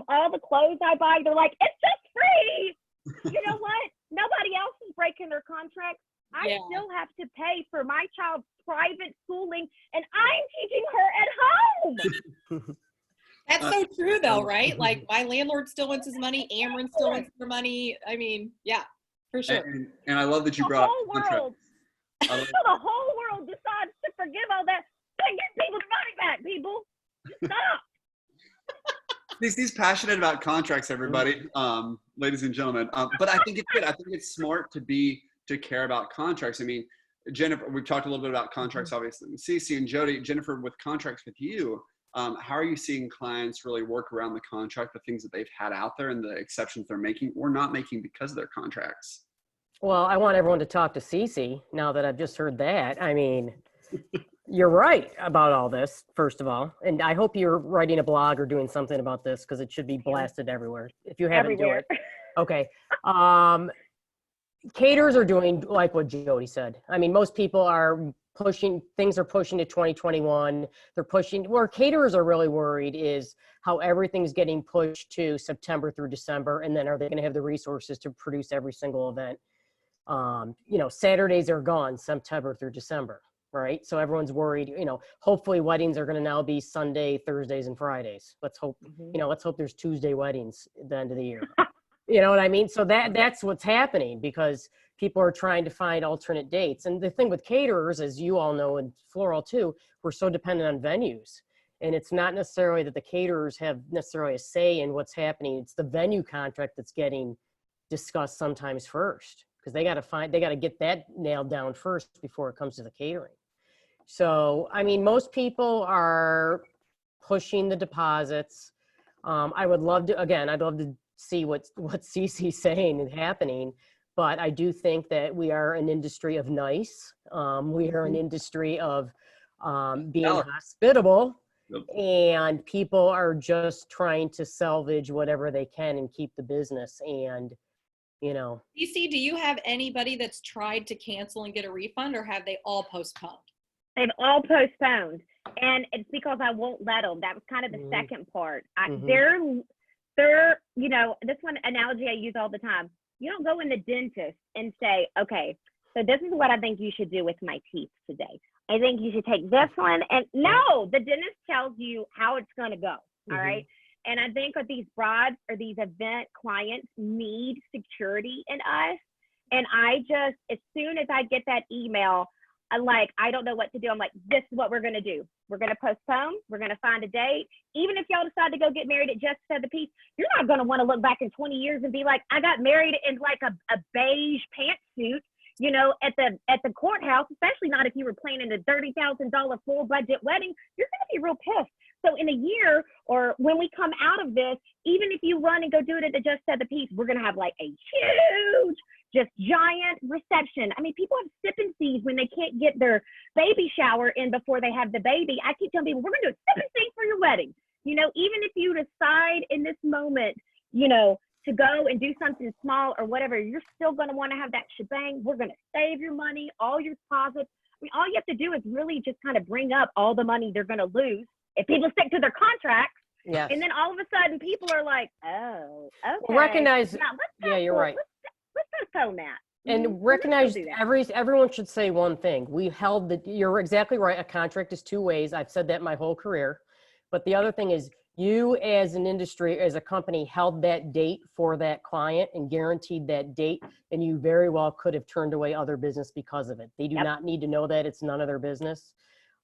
all the clothes I buy, they're like, it's just free. You know what? Nobody else is breaking their contract. I still have to pay for my child's private schooling, and I'm teaching her at home. That's so true though, right? Like my landlord still wants his money, Ameren still wants their money. I mean, yeah, for sure. And I love that you brought up contracts. The whole world decides to forgive all that. Get people's money back, people. Stop. He's passionate about contracts, everybody, ladies and gentlemen. But I think it's good. I think it's smart to care about contracts. I mean, Jennifer, we've talked a little bit about contracts, obviously. CeCe and Jody, Jennifer, with contracts with you, how are you seeing clients really work around the contract, the things that they've had out there and the exceptions they're making or not making because of their contracts? Well, I want everyone to talk to CeCe now that I've just heard that. I mean, you're right about all this, first of all. And I hope you're writing a blog or doing something about this because it should be blasted everywhere. If you haven't, do it. Okay. Caterers are doing like what Jody said. I mean, most people are pushing to 2021. They're pushing, where caterers are really worried is how everything's getting pushed to September through December. And then are they going to have the resources to produce every single event? Saturdays are gone September through December, right? So everyone's worried, hopefully weddings are going to now be Sunday, Thursdays, and Fridays. Let's hope, let's hope there's Tuesday weddings at the end of the year. You know what I mean? So that's what's happening because people are trying to find alternate dates. And the thing with caterers, as you all know, and Floral too, we're so dependent on venues. And it's not necessarily that the caterers have necessarily a say in what's happening. It's the venue contract that's getting discussed sometimes first because they got to get that nailed down first before it comes to the catering. So, I mean, most people are pushing the deposits. I'd love to see what CeCe's saying and happening. But I do think that we are an industry of nice. We are an industry of being hospitable. And people are just trying to salvage whatever they can and keep the business. And, CeCe, do you have anybody that's tried to cancel and get a refund, or have they all postponed? They've all postponed. And it's because I won't let them. That was kind of the second part. They're, this one analogy I use all the time. You don't go in the dentist and say, okay, so this is what I think you should do with my teeth today. I think you should take this one. And no, the dentist tells you how it's going to go. All right. And I think that these broads or these event clients need security in us. And I just, as soon as I get that email, I don't know what to do. I'm like, this is what we're going to do. We're going to postpone. We're going to find a date. Even if y'all decide to go get married at Just Said the Piece, you're not going to want to look back in 20 years and be like, I got married in like a beige pantsuit, at the courthouse, especially not if you were planning a $30,000 full budget wedding. You're going to be real pissed. So in a year or when we come out of this, even if you run and go do it at the Just Said the Piece, we're going to have like a huge, just giant reception. I mean, people have sip and sees when they can't get their baby shower in before they have the baby. I keep telling people, we're going to do a sip and see for your wedding. Even if you decide in this moment, to go and do something small or whatever, you're still going to want to have that shebang. We're going to save your money, all your deposits. I mean, all you have to do is really just kind of bring up all the money they're going to lose if people stick to their contracts. Yes. And then all of a sudden people are like, oh, okay. Well, recognize, now, you're right. Let's postpone that. And recognize everyone should say one thing. You're exactly right. A contract is two ways. I've said that my whole career. But the other thing is, you as an industry, as a company, held that date for that client and guaranteed that date, and you very well could have turned away other business because of it. They do not need to know that. It's none of their business.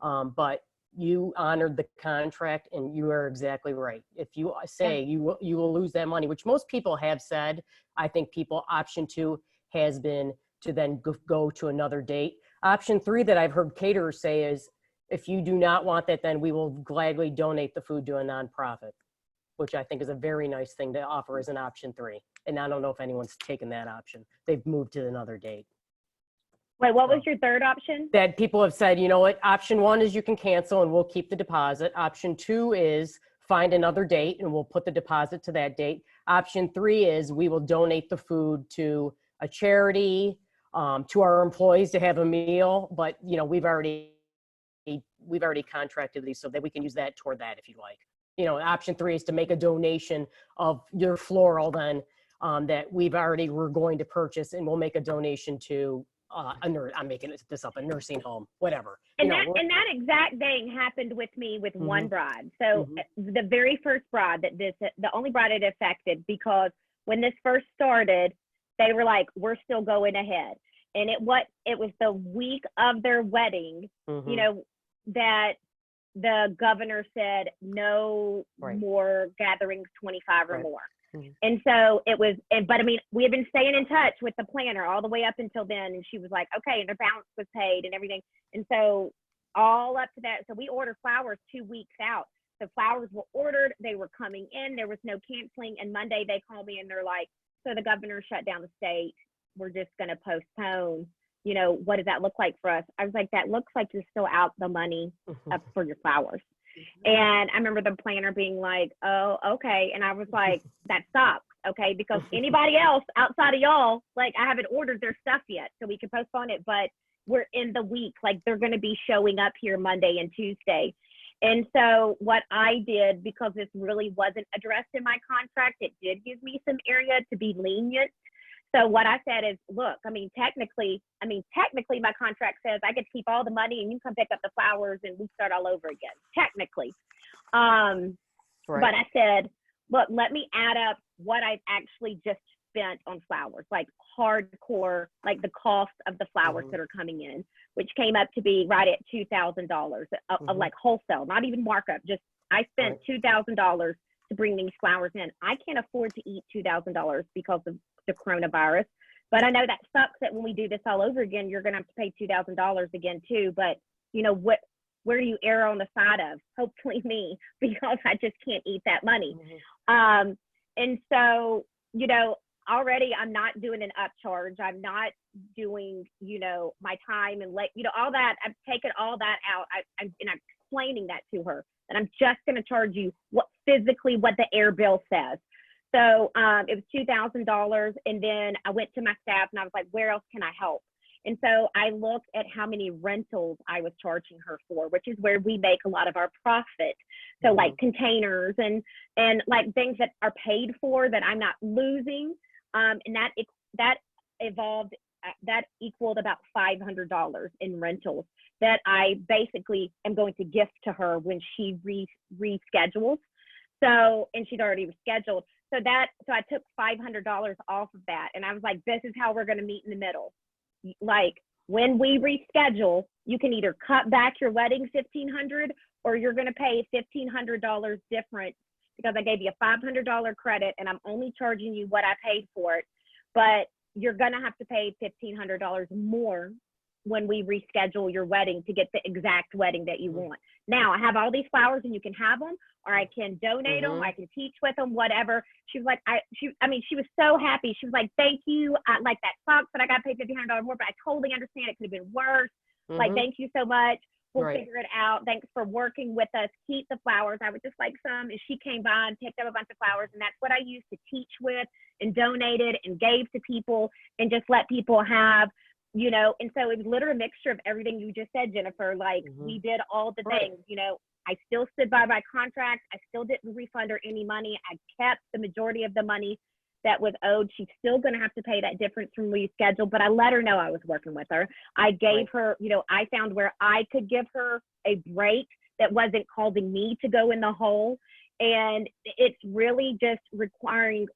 But you honored the contract, and you are exactly right. If you say you will lose that money, which most people have said, I think people, option 2 has been to then go to another date. Option 3 that I've heard caterers say is, if you do not want that, then we will gladly donate the food to a nonprofit, which I think is a very nice thing to offer as an option 3. And I don't know if anyone's taken that option. They've moved to another date. Wait, what was your third option? That people have said, you know what, option 1 is you can cancel and we'll keep the deposit. Option 2 is find another date and we'll put the deposit to that date. Option 3 is we will donate the food to a charity, to our employees to have a meal. But, you know, we've already contracted these so that we can use that toward that if you like. You know, option 3 is to make a donation of your floral then that we're going to purchase, and we'll make a donation to I'm making this up, a nursing home, whatever. And that exact thing happened with me with one bride. So the very first bride the only bride it affected, because when this first started, they were like, we're still going ahead. And it was the week of their wedding, you know, that the governor said no more gatherings 25 or more. And so it was, but I mean, we had been staying in touch with the planner all the way up until then. And she was like, okay, and the balance was paid and everything. And so all up to that, so we ordered flowers 2 weeks out. The flowers were ordered, they were coming in, there was no canceling. And Monday they called me and they're like, so the governor shut down the state. We're just going to postpone. You know, what does that look like for us? I was like, that looks like you're still out the money up for your flowers. And I remember the planner being like, oh, okay. And I was like, that sucks. Okay. Because anybody else outside of y'all, like, I haven't ordered their stuff yet, so we can postpone it, but we're in the week, like they're going to be showing up here Monday and Tuesday. And so what I did, because this really wasn't addressed in my contract, it did give me some area to be lenient. So what I said is, look, I mean, technically my contract says I get to keep all the money and you come pick up the flowers and we start all over again, technically. But I said, look, let me add up what I've actually just spent on flowers, like hardcore, like the cost of the flowers that are coming in, which came up to be right at $2,000 of like wholesale, not even markup. Just I spent $2,000 to bring these flowers in. I can't afford to eat $2,000 because of the coronavirus, but I know that sucks that when we do this all over again, you're going to have to pay $2,000 again too. But you know what? Where do you err on the side of? Hopefully me, because I just can't eat that money. And so, you know, already I'm not doing an upcharge. I'm not doing, you know, my time and all that. I've taken all that out. I'm explaining that to her, and I'm just going to charge you what the air bill says. So it was $2,000. And then I went to my staff and I was like, where else can I help? And so I looked at how many rentals I was charging her for, which is where we make a lot of our profit. So like containers and like things that are paid for that I'm not losing. And that equaled about $500 in rentals that I basically am going to gift to her when she reschedules. So, and she's already rescheduled. So I took $500 off of that. And I was like, this is how we're going to meet in the middle. Like when we reschedule, you can either cut back your wedding $1,500 or you're going to pay $1,500 different, because I gave you a $500 credit and I'm only charging you what I paid for it. But you're going to have to pay $1,500 more when we reschedule your wedding to get the exact wedding that you want. Now I have all these flowers and you can have them, or I can donate them. I can teach with them, whatever. She was like, she was so happy. She was like, thank you. Like, that sucks that I got paid $1,500 more, but I totally understand it could have been worse. Like, thank you so much. We'll figure it out. Thanks for working with us. Keep the flowers. I would just like some. And she came by and picked up a bunch of flowers. And that's what I used to teach with and donated and gave to people and just let people have, you know. And so it was literally a mixture of everything you just said, Jennifer. Like, we did all the things, you know. I still stood by my contract. I still didn't refund her any money. I kept the majority of the money that was owed. She's still going to have to pay that difference from reschedule, but I let her know I was working with her. I gave her, you know, I found where I could give her a break that wasn't causing me to go in the hole. And it's really just requiring,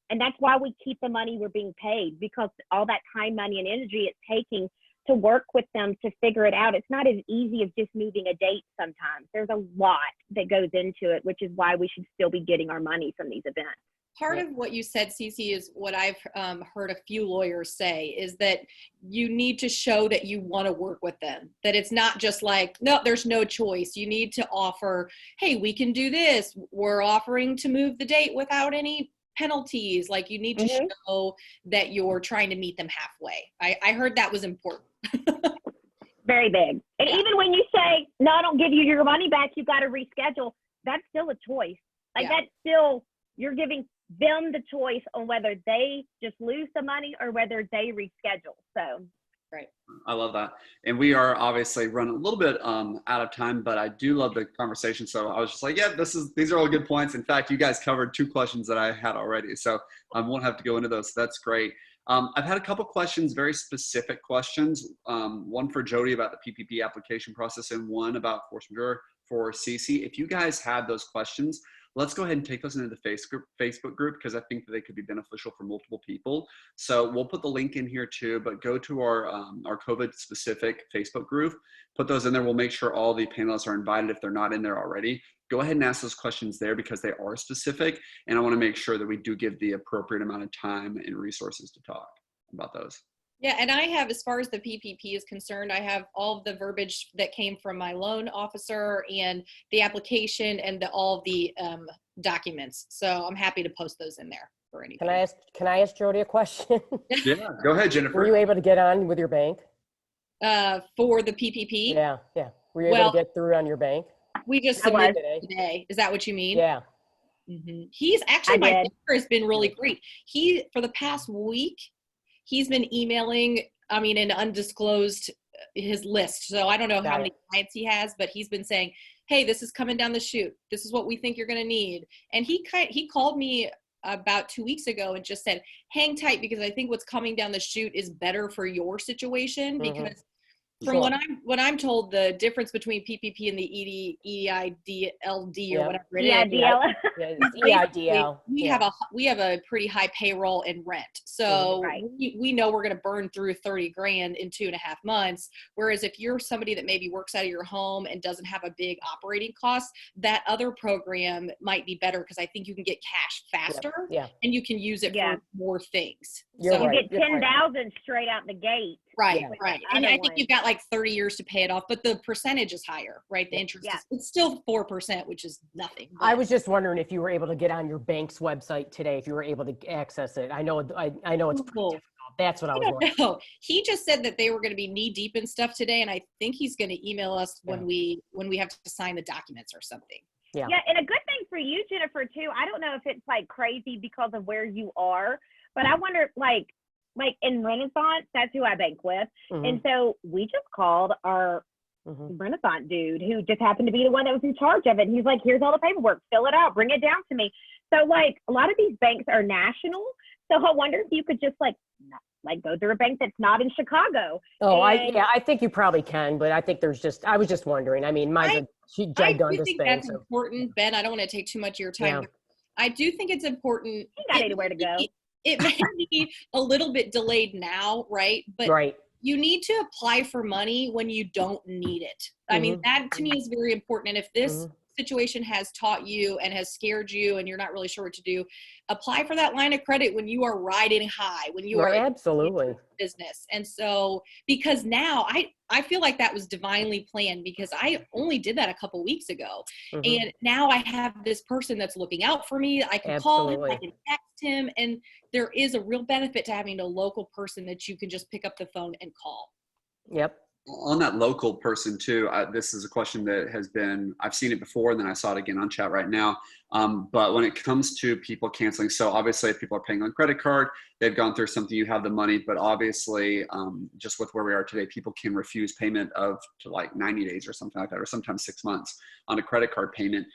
and that's why we keep the money we're being paid, because all that time, money, and energy it's taking to work with them to figure it out. It's not as easy as just moving a date sometimes. There's a lot that goes into it, which is why we should still be getting our money from these events. Part of what you said, CeCe, is what I've heard a few lawyers say, is that you need to show that you want to work with them, that it's not just like, no, there's no choice. You need to offer, hey, we can do this. We're offering to move the date without any penalties. Like, you need to show that you're trying to meet them halfway. I heard that was important. Very big. And even when you say, no, I don't give you your money back, you got to reschedule, that's still a choice. Like that's still, you're giving them the choice on whether they just lose the money or whether they reschedule. So right. I love that. And we are obviously running a little bit out of time, but I do love the conversation. So I was just like, yeah, these are all good points. In fact, you guys covered 2 questions that I had already. So I won't have to go into those. So that's great. I've had a couple questions, very specific questions. One for Jody about the PPP application process and one about force majeure for CeCe. If you guys have those questions, let's go ahead and take those into the Facebook group, because I think that they could be beneficial for multiple people. So we'll put the link in here too, but go to our COVID specific Facebook group, put those in there. We'll make sure all the panelists are invited if they're not in there already. Go ahead and ask those questions there because they are specific. And I want to make sure that we do give the appropriate amount of time and resources to talk about those. Yeah, and I have, as far as the PPP is concerned, I have all of the verbiage that came from my loan officer and the application and all of the documents. So I'm happy to post those in there for anybody. Can I ask Jody a question? Yeah, go ahead, Jennifer. Were you able to get on with your bank? For the PPP? Yeah. Were you able to get through on your bank? We just submitted today. Is that what you mean? Yeah. Mm-hmm. He's actually, my banker has been really great. He, for the past week, he's been emailing, and undisclosed his list. So I don't know how many clients he has, but he's been saying, hey, this is coming down the chute. This is what we think you're going to need. And he called me about 2 weeks ago and just said, hang tight, because I think what's coming down the chute is better for your situation, because from what I'm told, the difference between PPP and the EIDLD or whatever it is. EIDL. We have a pretty high payroll and rent. So we know we're going to burn through 30 grand in 2.5 months. Whereas if you're somebody that maybe works out of your home and doesn't have a big operating cost, that other program might be better, because I think you can get cash faster and you can use it for more things. You get 10,000 straight out the gate. Right. And I think you've got like 30 years to pay it off, but the percentage is higher, right? The interest is, it's still 4%, which is nothing. But I was just wondering if you were able to get on your bank's website today, if you were able to access it. I know it's pretty difficult. That's what I was wondering. No, he just said that they were going to be knee deep in stuff today, and I think he's going to email us when we have to sign the documents or something. Yeah, and a good thing for you, Jennifer, too. I don't know if it's like crazy because of where you are, but I wonder, like in Renaissance, that's who I bank with. And so we just called our Renaissance dude, who just happened to be the one that was in charge of it. And he's like, here's all the paperwork, fill it out, bring it down to me. So like a lot of these banks are national. So I wonder if you could just like go through a bank that's not in Chicago. Oh, I think you probably can, but I think I was just wondering. I mean, I do think that's important, Ben. I don't want to take too much of your time. I do think it's important. You got anywhere to go. It may be a little bit delayed now, right? But you need to apply for money when you don't need it. I mean, that to me is very important. And if this situation has taught you and has scared you and you're not really sure what to do, apply for that line of credit when you are riding high, when you are absolutely business. And so, because now I feel like that was divinely planned, because I only did that a couple weeks ago. And now I have this person that's looking out for me. I can call him, I can text him, and there is a real benefit to having a local person that you can just pick up the phone and call. Yep. On that local person too, this is a question that has been, I've seen it before, and then I saw it again on chat right now. But when it comes to people canceling, so obviously if people are paying on credit card, they've gone through something, you have the money, but obviously just with where we are today, people can refuse payment to like 90 days or something like that, or sometimes 6 months on a credit card payment.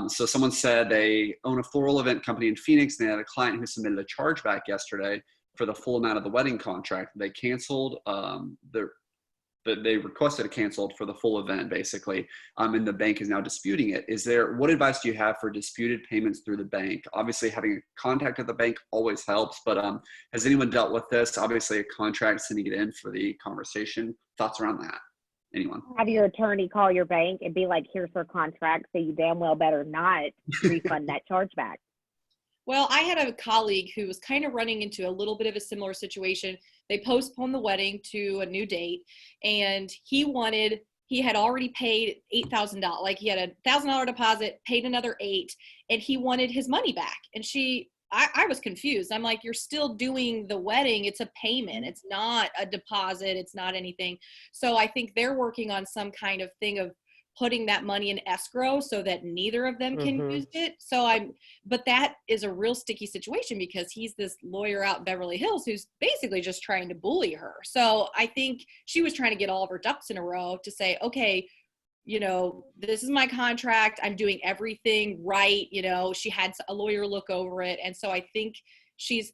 So someone said they own a floral event company in Phoenix, and they had a client who submitted a chargeback yesterday for the full amount of the wedding contract. They canceled the but they requested it canceled for the full event, basically, and the bank is now disputing it. What advice do you have for disputed payments through the bank? Obviously, having a contact at the bank always helps, but has anyone dealt with this? Obviously, a contract, sending it in for the conversation. Thoughts around that? Anyone? Have your attorney call your bank and be like, here's her contract, so you damn well better not refund that chargeback. Well, I had a colleague who was kind of running into a little bit of a similar situation. They postponed the wedding to a new date, and he had already paid $8,000. Like, he had a $1,000 deposit, paid another $8,000, and he wanted his money back. And I was confused. I'm like, you're still doing the wedding. It's a payment. It's not a deposit. It's not anything. So I think they're working on some kind of thing of putting that money in escrow so that neither of them can use it. But that is a real sticky situation because he's this lawyer out in Beverly Hills who's basically just trying to bully her. So I think she was trying to get all of her ducks in a row to say, okay, this is my contract. I'm doing everything right. She had a lawyer look over it. And so I think she's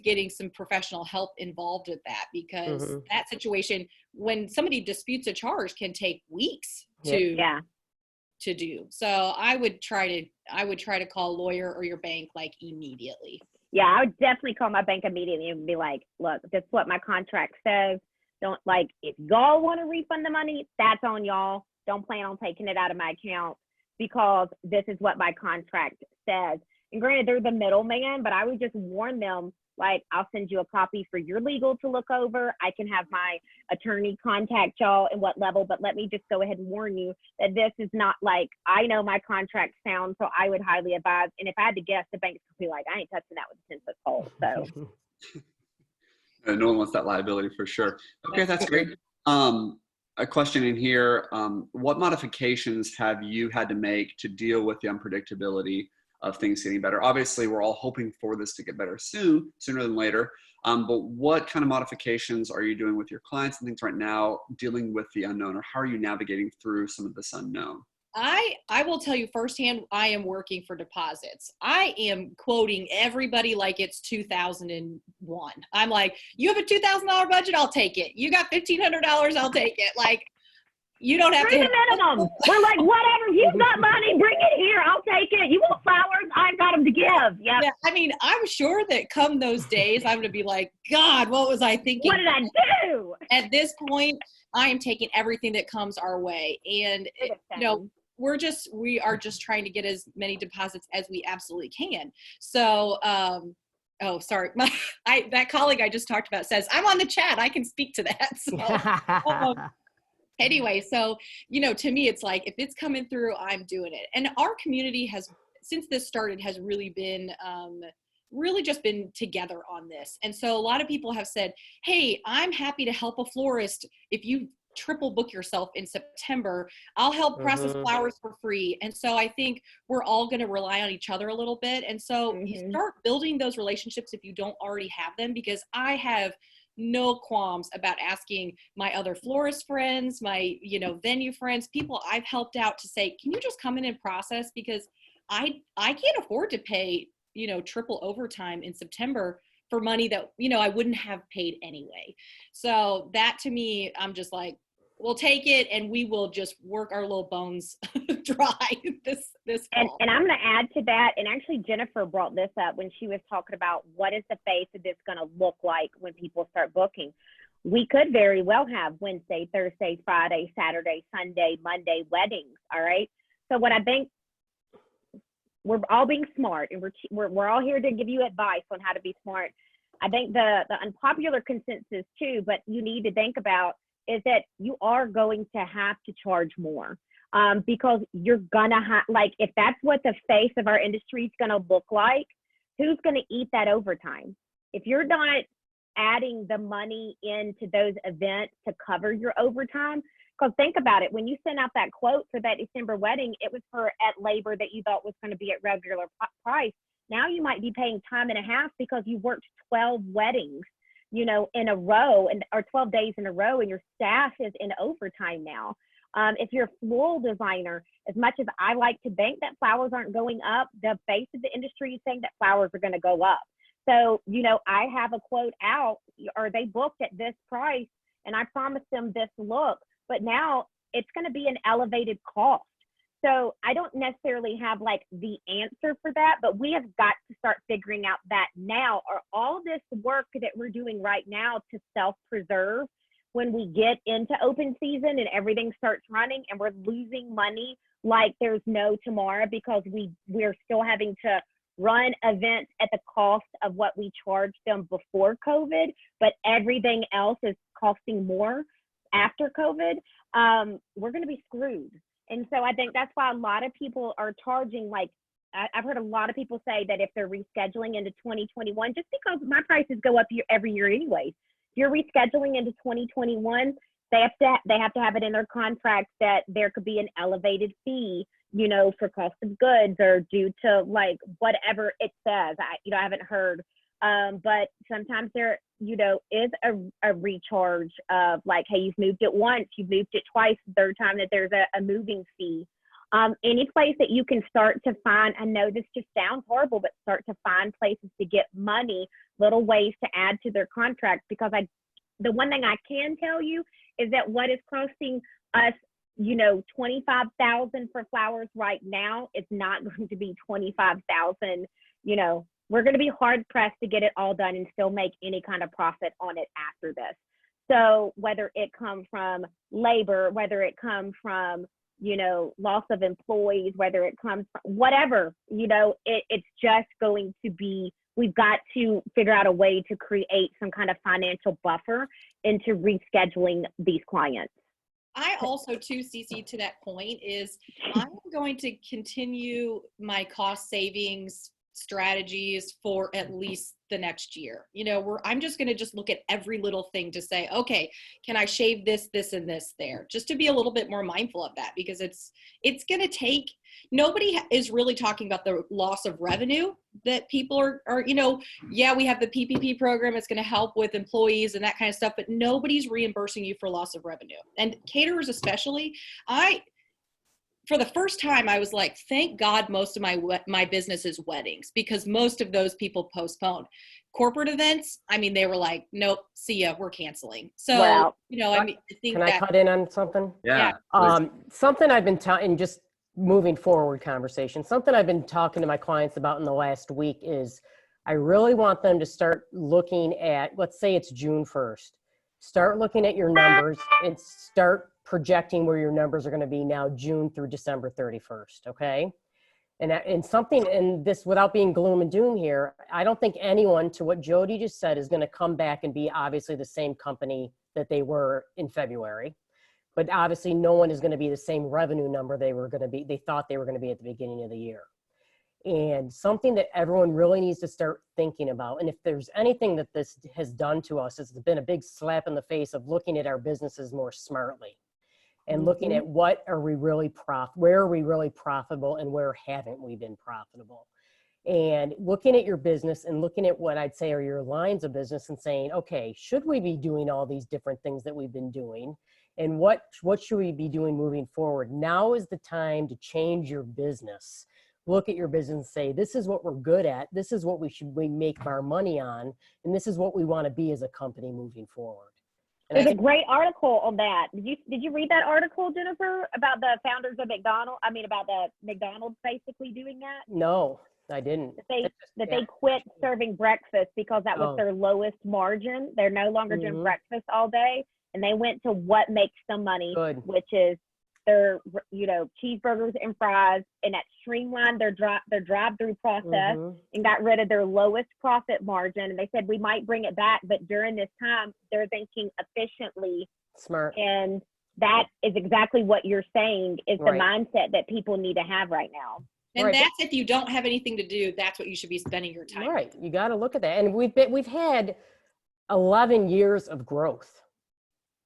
getting some professional help involved with that, because that situation, when somebody disputes a charge, can take weeks to do. So I would try to call a lawyer or your bank like immediately. Yeah, I would definitely call my bank immediately and be like, look, this is what my contract says. Don't, like, if y'all want to refund the money, that's on y'all. Don't plan on taking it out of my account because this is what my contract says. And granted, they're the middleman, but I would just warn them, like, I'll send you a copy for your legal to look over. I can have my attorney contact y'all and what level, but let me just go ahead and warn you that this is not, like, I know my contract sounds, so I would highly advise. And if I had to guess, the banks would be like, I ain't touching that with a 10-foot pole. So no one wants that liability for sure. Okay, that's great. A question in here, what modifications have you had to make to deal with the unpredictability of things getting better? Obviously, we're all hoping for this to get better sooner than later. But what kind of modifications are you doing with your clients and things right now, dealing with the unknown, or how are you navigating through some of this unknown? I will tell you firsthand, I am working for deposits. I am quoting everybody like it's 2001. I'm like, you have a $2,000 budget, I'll take it. You got $1,500, I'll take it. Like, you don't have bring to. the minimum. We're like, whatever, you've got money, bring it here, I'll take it. You want flowers? I've got them to give. Yep. Yeah, I mean, I'm sure that come those days, I'm going to be like, God, what was I thinking? What did I do? At this point, I am taking everything that comes our way. And, we are just trying to get as many deposits as we absolutely can. So, oh, sorry. That colleague I just talked about says, I'm on the chat. I can speak to that. So, anyway, so, to me, it's like, if it's coming through, I'm doing it. And our community has, since this started, has really been, just been together on this. And so a lot of people have said, hey, I'm happy to help a florist. If you triple book yourself in September, I'll help process flowers for free. And so I think we're all going to rely on each other a little bit. And so you start building those relationships if you don't already have them, because I have no qualms about asking my other florist friends, my, venue friends, people I've helped out to say, can you just come in and process? Because I can't afford to pay, triple overtime in September for money that, I wouldn't have paid anyway. So that, to me, I'm just like, we'll take it and we will just work our little bones dry this fall. And I'm going to add to that. And actually, Jennifer brought this up when she was talking about what is the face of this going to look like when people start booking. We could very well have Wednesday, Thursday, Friday, Saturday, Sunday, Monday weddings. All right. So what I think, we're all being smart, and we're all here to give you advice on how to be smart. I think the unpopular consensus too, but you need to think about, is that you are going to have to charge more, because you're gonna have, like, if that's what the face of our industry is gonna look like, who's gonna eat that overtime? If you're not adding the money into those events to cover your overtime, because think about it, when you sent out that quote for that December wedding, it was for at labor that you thought was going to be at regular price. Now you might be paying time and a half because you worked 12 weddings, in a row, or 12 days in a row, and your staff is in overtime now. If you're a floral designer, as much as I like to bank that flowers aren't going up, the face of the industry is saying that flowers are going to go up. So, I have a quote out, are they booked at this price? and I promised them this look, but now it's going to be an elevated cost. So I don't necessarily have like the answer for that, but we have got to start figuring out that now, or all this work that we're doing right now to self-preserve when we get into open season and everything starts running and we're losing money like there's no tomorrow because we're still having to run events at the cost of what we charged them before COVID, but everything else is costing more after COVID. We're going to be screwed. And so I think that's why a lot of people are charging, like, I've heard a lot of people say that if they're rescheduling into 2021, just because my prices go up every year anyways, if you're rescheduling into 2021, they have to have it in their contract that there could be an elevated fee, you know, for cost of goods or due to like whatever it says. I haven't heard, but sometimes there, you know, is a recharge of like, hey, you've moved it once, you've moved it twice, the third time that there's a moving fee. Any place that you can start to find, I know this just sounds horrible, but start to find places to get money, little ways to add to their contracts, because the one thing I can tell you is that what is costing us, you know, $25,000 for flowers right now is not going to be $25,000. You know, we're going to be hard pressed to get it all done and still make any kind of profit on it after this. So whether it comes from labor, whether it comes from, you know, loss of employees, whether it comes from whatever, you know, it's just going to be, we've got to figure out a way to create some kind of financial buffer into rescheduling these clients. I also, too, CeCe, to that point, is I'm going to continue my cost savings strategies for at least the next year. You know, I'm just going to just look at every little thing to say, okay, can I shave this, this, and this there? Just to be a little bit more mindful of that, because it's going to take, nobody is really talking about the loss of revenue that people are, you know, yeah, we have the PPP program. It's going to help with employees and that kind of stuff, but nobody's reimbursing you for loss of revenue. And caterers especially, for the first time, I was like, thank God most of my business is weddings, because most of those people postponed. Corporate events, I mean, they were like, nope, see ya, we're canceling. So, wow. You know, I mean, I think Can I cut in on something? Yeah. Something I've been talking, just moving forward conversation, something I've been talking to my clients about in the last week is I really want them to start looking at, let's say it's June 1st, start looking at your numbers and start projecting where your numbers are going to be now June through December 31st. Okay. And something in this, without being gloom and doom here, I don't think anyone, to what Jody just said, is going to come back and be obviously the same company that they were in February, but obviously no one is going to be the same revenue number they thought they were going to be at the beginning of the year. And something that everyone really needs to start thinking about, and if there's anything that this has done to us, it's been a big slap in the face of looking at our businesses more smartly. And looking at where are we really profitable and where haven't we been profitable? And looking at your business and looking at what I'd say are your lines of business and saying, okay, should we be doing all these different things that we've been doing? And what should we be doing moving forward? Now is the time to change your business. Look at your business and say, this is what we're good at. This is what we make our money on. And this is what we want to be as a company moving forward. There's a great article on that. Did you read that article, Jennifer, about the founders of about the McDonald's basically doing that? No, I didn't. They quit serving breakfast because that was their lowest margin. They're no longer doing breakfast all day, and they went to what makes them money, which is their, you know, cheeseburgers and fries, and that streamlined their drive-through process and got rid of their lowest profit margin. And they said, we might bring it back, but during this time, they're thinking efficiently. Smart. And that is exactly what you're saying is the mindset that people need to have right now. And that's if you don't have anything to do, that's what you should be spending your time. Right. You got to look at that. And we've had 11 years of growth.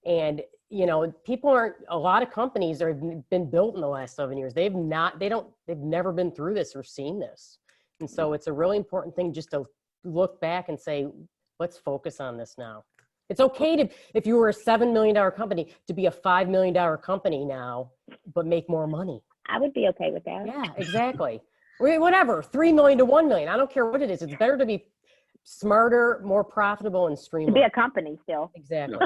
And you know, a lot of companies that have been built in the last 7 years, they've never been through this or seen this. And so it's a really important thing just to look back and say, let's focus on this now. It's okay if you were a $7 million company, to be a $5 million company now, but make more money. I would be okay with that. Yeah, exactly. Whatever, 3 million to 1 million. I don't care what it is. It's better to be smarter, more profitable, and streamlined. To be a company still. Exactly.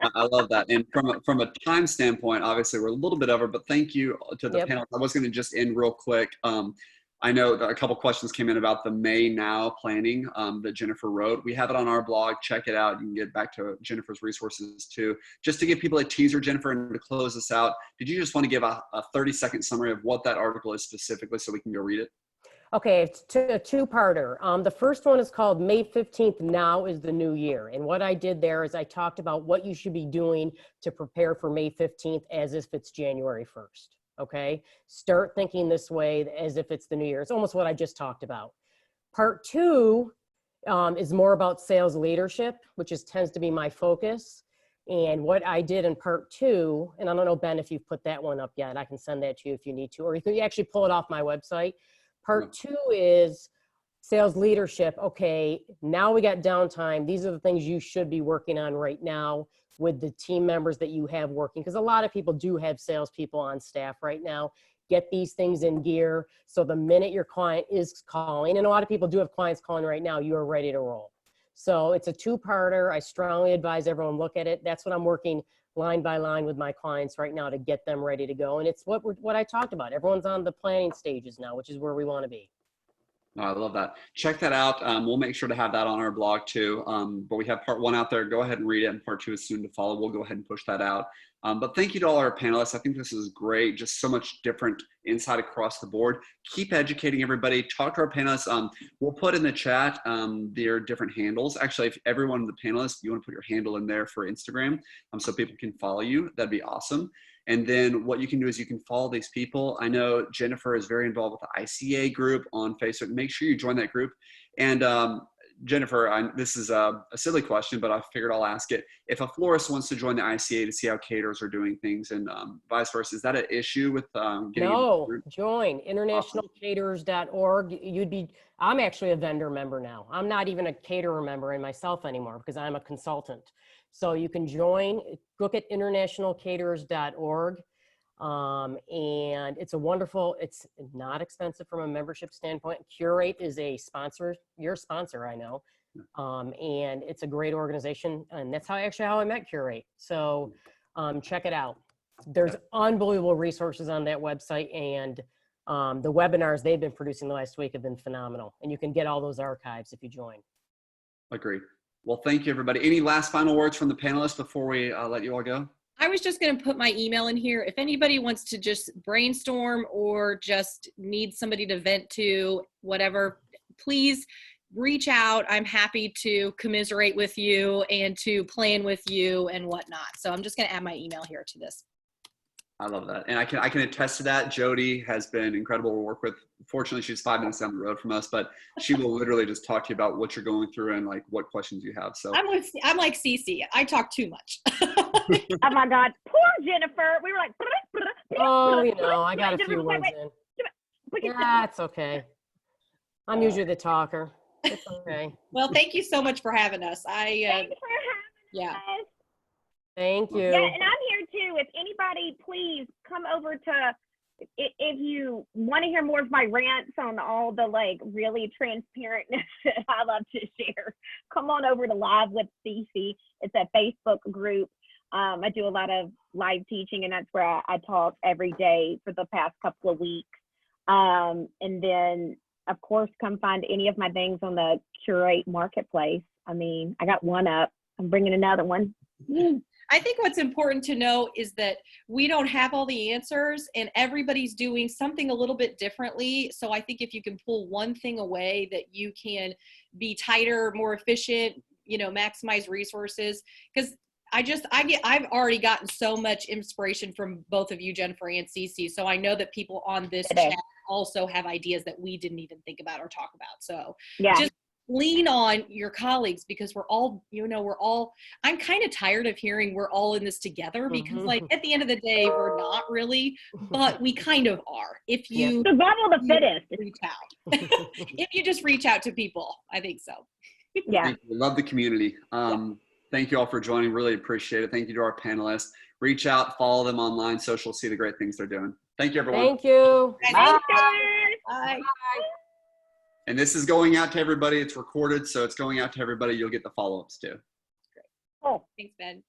I love that. And from a time standpoint, obviously we're a little bit over, but thank you to the Yep. panel. I was going to just end real quick. I know that a couple questions came in about the May Now planning that Jennifer wrote. We have it on our blog. Check it out. You can get back to Jennifer's resources too. Just to give people a teaser, Jennifer, and to close this out, did you just want to give a 30-second summary of what that article is specifically so we can go read it? Okay, it's a two-parter. The first one is called May 15th, Now is the New Year. And what I did there is I talked about what you should be doing to prepare for May 15th as if it's January 1st. Okay, start thinking this way as if it's the new year. It's almost what I just talked about. Part two is more about sales leadership, which tends to be my focus. And what I did in part two, and I don't know, Ben, if you've put that one up yet, I can send that to you if you need to, or you can actually pull it off my website. Part two is sales leadership. Okay, now we got downtime. These are the things you should be working on right now with the team members that you have working, because a lot of people do have salespeople on staff right now. Get these things in gear so the minute your client is calling, and a lot of people do have clients calling right now, you are ready to roll. So it's a two-parter. I strongly advise everyone look at it. That's what I'm working line by line with my clients right now to get them ready to go. And it's what I talked about. Everyone's on the planning stages now, which is where we want to be. Oh, I love that. Check that out. We'll make sure to have that on our blog too. But we have part one out there. Go ahead and read it. And part two is soon to follow. We'll go ahead and push that out. But thank you to all our panelists. I think this is great. Just so much different insight across the board. Keep educating everybody. Talk to our panelists. We'll put in the chat their different handles. Actually, if every one of the panelists, you want to put your handle in there for Instagram so people can follow you, that'd be awesome. And then what you can do is you can follow these people. I know Jennifer is very involved with the ICA group on Facebook. Make sure you join that group. And Jennifer, this is a silly question, but I figured I'll ask it. If a florist wants to join the ICA to see how caterers are doing things and vice versa, is that an issue with getting No, join internationalcaterers.org. I'm actually a vendor member now. I'm not even a caterer member in myself anymore because I'm a consultant. So you can join, look at internationalcaterers.org. And it's it's not expensive from a membership standpoint. Curate is a sponsor, your sponsor, I know. And it's a great organization. And that's how I met Curate. So check it out. There's unbelievable resources on that website. And the webinars they've been producing the last week have been phenomenal. And you can get all those archives if you join. Agreed. Well, thank you, everybody. Any last final words from the panelists before we let you all go? I was just going to put my email in here. If anybody wants to just brainstorm or just need somebody to vent to, whatever, please reach out. I'm happy to commiserate with you and to plan with you and whatnot. So I'm just going to add my email here to this. I love that. And I can attest to that. Jody has been incredible to work with. Fortunately, she's 5 minutes down the road from us, but she will literally just talk to you about what you're going through and like what questions you have. So I'm like CeCe. I talk too much. Oh my God, poor Jennifer. We were like, oh, I got a few words in. Yeah, it's okay. I'm usually the talker. It's okay. Well, thank you so much for having us. Thanks for having us. Thank you. Yeah, and I'm here too. If anybody, please come over to, if you want to hear more of my rants on all the really transparentness that I love to share, come on over to Live with CeCe. It's a Facebook group. I do a lot of live teaching, and that's where I talk every day for the past couple of weeks. And then, of course, come find any of my things on the Curate Marketplace. I mean, I got one up. I'm bringing another one. I think what's important to know is that we don't have all the answers and everybody's doing something a little bit differently. So I think if you can pull one thing away that you can be tighter, more efficient, maximize resources. Because I've already gotten so much inspiration from both of you, Jennifer and CeCe. So I know that people on this chat also have ideas that we didn't even think about or talk about. So just lean on your colleagues because we're all, I'm kind of tired of hearing we're all in this together because at the end of the day, we're not really, but we kind of are. If you survival of the fittest, reach out. If you just reach out to people, I think so. Yeah. Love the community. Thank you all for joining. Really appreciate it. Thank you to our panelists. Reach out, follow them online, social, see the great things they're doing. Thank you, everyone. Thank you. Bye. Bye. And this is going out to everybody. It's recorded, so it's going out to everybody. You'll get the follow-ups too. Great. Cool. Thanks, Ben.